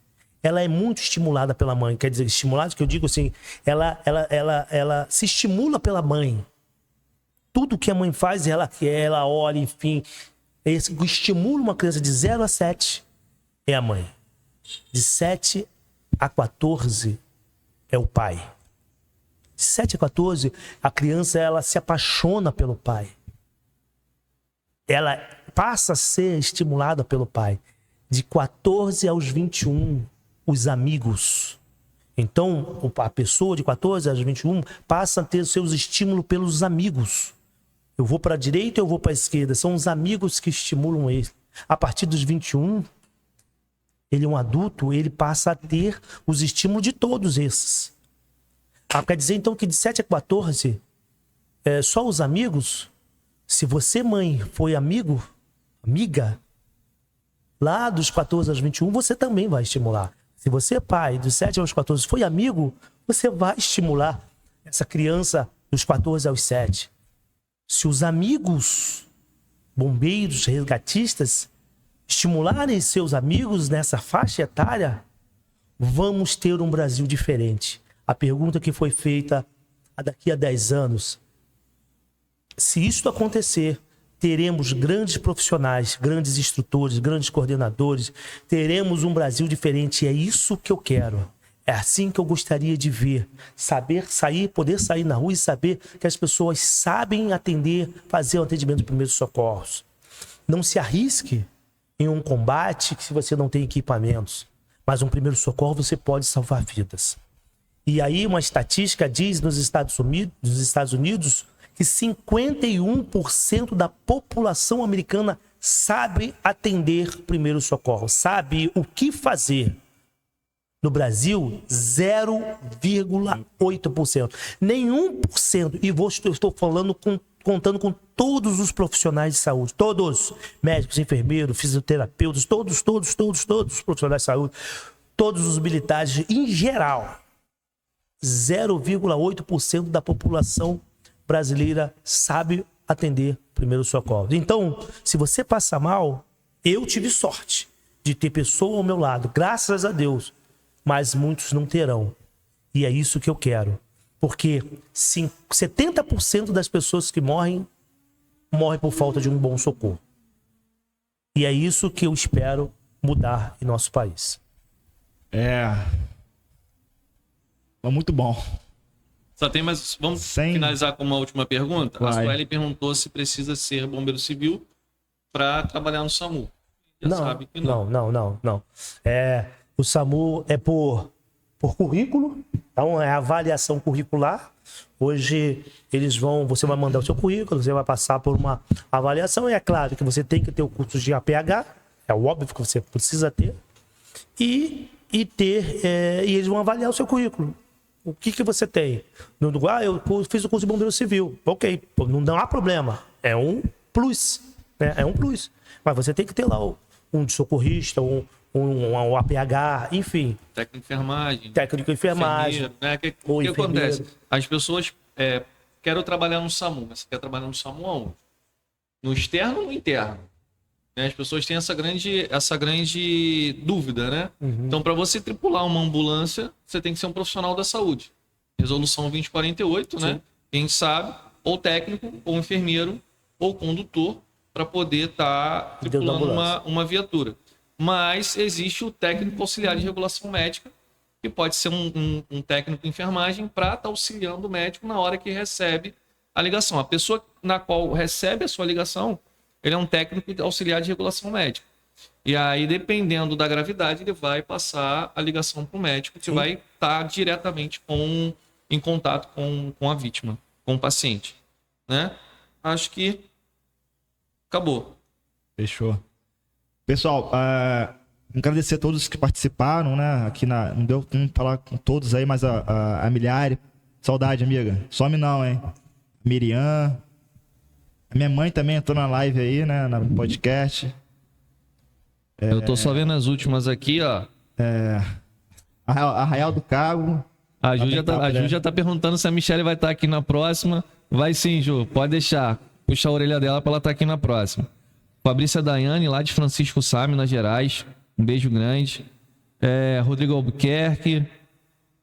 ela é muito estimulada pela mãe. Quer dizer, estimulada, que eu digo assim, ela se estimula pela mãe. Tudo que a mãe faz, ela quer, ela olha, enfim. Esse que estimula uma criança de 0 a 7 é a mãe. De 7 a 14 é o pai. De 7 a 14, a criança, ela se apaixona pelo pai. Ela passa a ser estimulada pelo pai. De 14 aos 21, os amigos. Então, a pessoa de 14 aos 21 passa a ter seus estímulos pelos amigos. Eu vou para a direita, eu vou para a esquerda. São os amigos que estimulam ele. A partir dos 21, ele é um adulto, ele passa a ter os estímulos de todos esses. Quer dizer, então, que de 7 a 14, só os amigos? Se você, mãe, foi amiga, lá dos 14 aos 21, você também vai estimular. Se você, pai, dos 7 aos 14, foi amigo, você vai estimular essa criança dos 14 aos 7. Se os amigos, bombeiros, resgatistas, estimularem seus amigos nessa faixa etária, vamos ter um Brasil diferente. A pergunta que foi feita daqui a 10 anos, se isso acontecer, teremos grandes profissionais, grandes instrutores, grandes coordenadores, teremos um Brasil diferente. E é isso que eu quero. É assim que eu gostaria de ver. Poder sair na rua e saber que as pessoas sabem atender, fazer o atendimento de primeiros socorros. Não se arrisque em um combate se você não tem equipamentos. Mas um primeiro socorro você pode salvar vidas. E aí uma estatística diz nos Estados Unidos que 51% da população americana sabe atender primeiro socorro, sabe o que fazer. No Brasil, 0,8%. Nenhum por cento. E eu estou falando contando com todos os profissionais de saúde. Todos. Médicos, enfermeiros, fisioterapeutas, todos os profissionais de saúde. Todos os militares, em geral. 0,8% da população brasileira sabe atender primeiro socorro. Então, se você passa mal, eu tive sorte de ter pessoa ao meu lado, graças a Deus. Mas muitos não terão. E é isso que eu quero. Porque 70% das pessoas que morrem por falta de um bom socorro. E é isso que eu espero mudar em nosso país. Muito bom. Só tem mais... Vamos finalizar com uma última pergunta? Vai. A Sueli perguntou se precisa ser bombeiro civil para trabalhar no SAMU. já sabe que não. Não. O SAMU é por currículo, então é avaliação curricular. Hoje você vai mandar o seu currículo, você vai passar por uma avaliação, e é claro que você tem que ter o curso de APH, é óbvio que você precisa ter, e eles vão avaliar o seu currículo. O que você tem? Eu fiz o curso de bombeiro civil. Ok, não há problema. É um plus, né? É um plus. Mas você tem que ter lá um socorrista, um APH, enfim. Técnico de enfermagem. Enfermeiro, né? O que acontece? As pessoas querem trabalhar no SAMU, mas você quer trabalhar no SAMU aonde? No externo ou no interno? Né? As pessoas têm essa grande dúvida, né? Uhum. Então, para você tripular uma ambulância, você tem que ser um profissional da saúde. Resolução 2048, Sim. né? Quem sabe, ou técnico, ou enfermeiro, ou condutor, para poder estar tripulando uma viatura. Mas existe o técnico auxiliar de regulação médica, que pode ser um técnico de enfermagem para estar auxiliando o médico na hora que recebe a ligação. A pessoa na qual recebe a sua ligação, ele é um técnico auxiliar de regulação médica. E aí, dependendo da gravidade, ele vai passar a ligação para o médico, que vai estar diretamente em contato com a vítima, com o paciente. Né? Acho que acabou. Fechou. Pessoal, agradecer a todos que participaram, né? Aqui não deu tempo de falar com todos aí, mas a Miliari, saudade, amiga. Some não, hein? Miriam. A minha mãe também entrou na live aí, né? No podcast. Eu tô só vendo as últimas aqui, ó. Arraial do Cabo. A Ju já tá perguntando se a Michelle vai estar aqui na próxima. Vai sim, Ju. Pode deixar. Puxa a orelha dela para ela estar aqui na próxima. Fabrícia Daiane, lá de Francisco Sá, Minas Gerais. Um beijo grande. Rodrigo Albuquerque.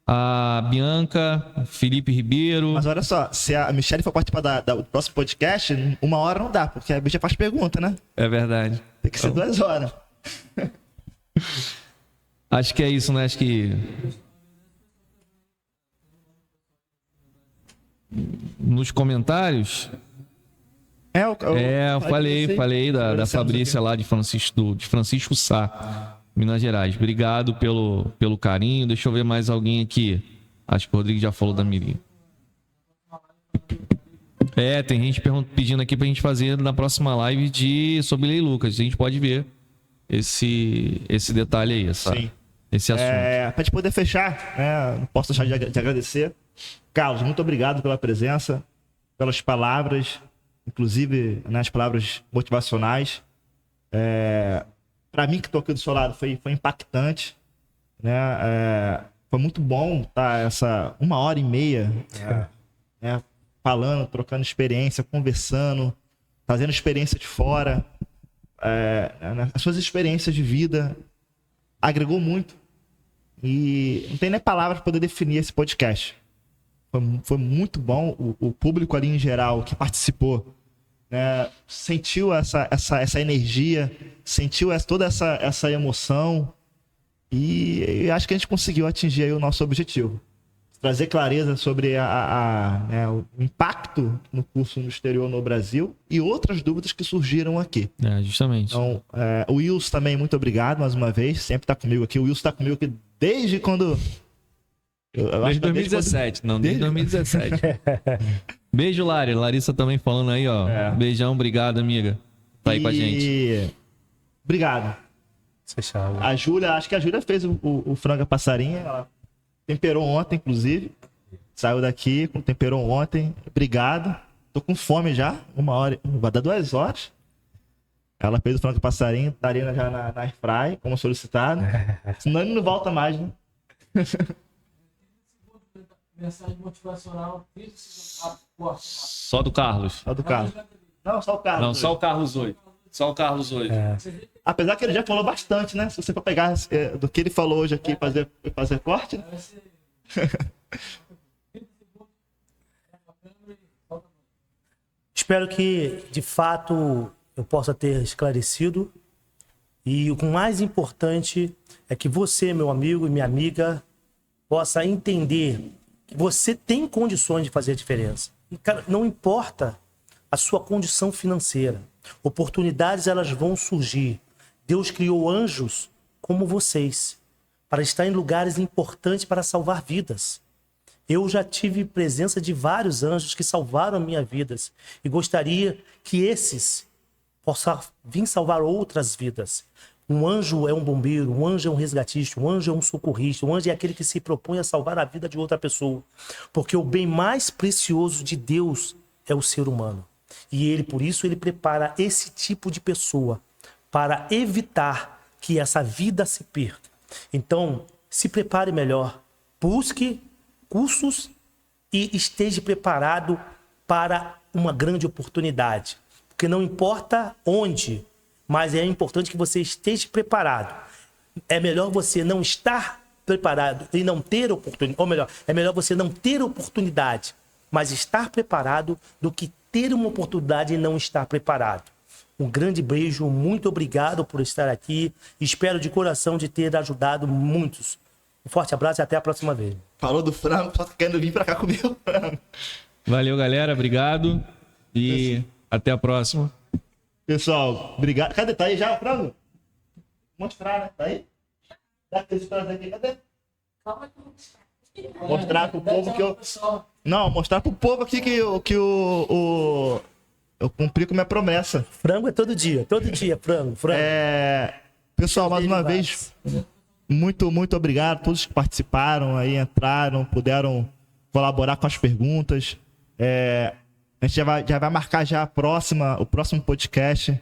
A Bianca. Felipe Ribeiro. Mas olha só, se a Michelle for participar do próximo podcast, 1 hora não dá, porque a bicha faz pergunta, né? É verdade. Tem que ser 2 horas. Acho que é isso, né? Acho que... Nos comentários... eu falei da Fabrícia lá de Francisco Sá, Minas Gerais. Obrigado pelo carinho. Deixa eu ver mais alguém aqui. Acho que o Rodrigo já falou da Miriam. Tem gente pedindo aqui pra gente fazer na próxima live sobre Lei Lucas. A gente pode ver esse detalhe aí, esse assunto. Pra gente poder fechar, né? Não posso deixar de agradecer. Carlos, muito obrigado pela presença, pelas palavras, inclusive nas palavras motivacionais. Para mim, que estou aqui do seu lado, foi impactante, né? Foi muito bom estar essa 1h30 né? Falando, trocando experiência, conversando, trazendo experiência de fora. As suas experiências de vida agregou muito. E não tem nem palavras para poder definir esse podcast. Foi muito bom. O público ali em geral que participou, né, sentiu essa energia, sentiu toda essa emoção, e acho que a gente conseguiu atingir aí o nosso objetivo. Trazer clareza sobre o impacto no curso no exterior no Brasil e outras dúvidas que surgiram aqui. Justamente. Então, o Wilson também, muito obrigado mais uma vez, sempre está comigo aqui. O Wilson está comigo aqui desde quando... Desde 2017, desde 2017. Beijo, Lari. Larissa também falando aí, ó. Beijão, obrigado, amiga. Tá aí com a gente. Obrigado. Fechado. A Júlia, acho que a Júlia fez o franga passarinha. Ela temperou ontem, inclusive. Saiu daqui, temperou ontem. Obrigado. Tô com fome já. 1 hora, vai dar 2 horas. Ela fez o frango passarinho, estaria já na airfry, como solicitado. Senão ele não volta mais, né? Mensagem motivacional. Só do Carlos. Só do Carlos. Não, só o Carlos. Não, só o Carlos hoje. Só o Carlos hoje. Apesar que ele já falou bastante, né? Se você for pegar do que ele falou hoje aqui e fazer corte, né? Espero que, de fato, eu possa ter esclarecido. E o mais importante é que você, meu amigo e minha amiga, possa entender que você tem condições de fazer a diferença. E, cara, não importa a sua condição financeira. Oportunidades, elas vão surgir. Deus criou anjos como vocês, para estar em lugares importantes para salvar vidas. Eu já tive presença de vários anjos que salvaram minhas vidas e gostaria que esses possam vir salvar outras vidas. Um anjo é um bombeiro, um anjo é um resgatista, um anjo é um socorrista, um anjo é aquele que se propõe a salvar a vida de outra pessoa. Porque o bem mais precioso de Deus é o ser humano. E ele, por isso, ele prepara esse tipo de pessoa para evitar que essa vida se perca. Então, se prepare melhor, busque cursos e esteja preparado para uma grande oportunidade. Porque não importa onde, mas é importante que você esteja preparado. É melhor você não estar preparado e não ter oportunidade, ou melhor, é melhor você não ter oportunidade, mas estar preparado do que ter uma oportunidade e não estar preparado. Um grande beijo, muito obrigado por estar aqui. Espero de coração de ter ajudado muitos. Um forte abraço e até a próxima vez. Falou do frango, só querendo vir pra cá comer o frango. Valeu, galera. Obrigado. E até a próxima. Pessoal, obrigado. Cadê? Tá aí já o frango? Mostrar, né? Tá aí? Dá aqueles pratos aqui, cadê? Calma que Mostrar pro povo que eu... Pessoal, Não, mostrar pro povo aqui que eu cumpri com minha promessa. Frango é todo dia, frango. Pessoal, mais uma vez, muito obrigado a todos que participaram aí, entraram, puderam colaborar com as perguntas. A gente já vai marcar já o próximo podcast.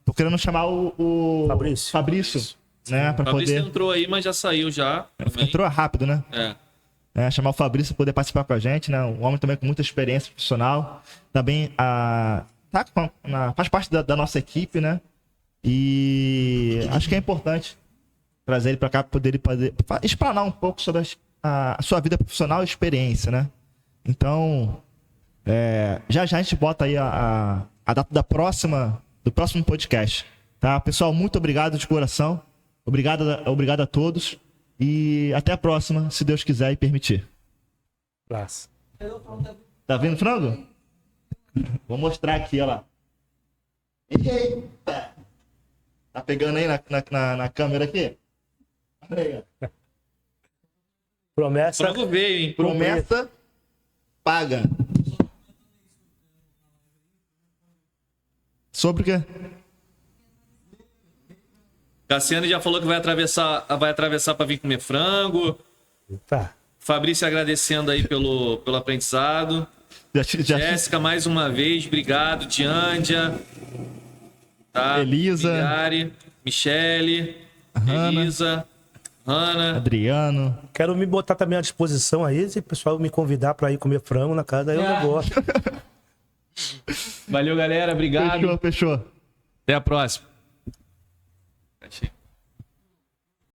Tô querendo chamar o Fabrício, né, para Fabrício poder... entrou aí, mas já saiu já. Também. Entrou rápido, né? Chamar o Fabrício para poder participar com a gente, né? Um homem também com muita experiência profissional. Também faz parte da nossa equipe, né? E acho que é importante trazer ele para cá para poder explanar um pouco sobre a sua vida profissional e experiência, né? Então, já a gente bota aí a data do próximo podcast, tá? Pessoal, muito obrigado de coração. Obrigado a todos. E até a próxima, se Deus quiser e permitir. Abraço. Tá vendo frango? Vou mostrar aqui, olha lá. Eita! Tá pegando aí na câmera aqui? Olha aí, ó. Promessa. Frango veio, hein? Promessa paga. Sobre o quê? Cassiano já falou que vai atravessar para vir comer frango. Tá. Fabrício agradecendo aí pelo aprendizado. Jéssica, mais uma vez, obrigado. Diândia. Tá? Elisa. Migari, Michele. Hanna. Elisa. Hanna. Adriano. Quero me botar também à disposição aí, se o pessoal me convidar para ir comer frango na casa, aí eu gosto. Valeu, galera. Obrigado. Fechou. Até a próxima. Achei.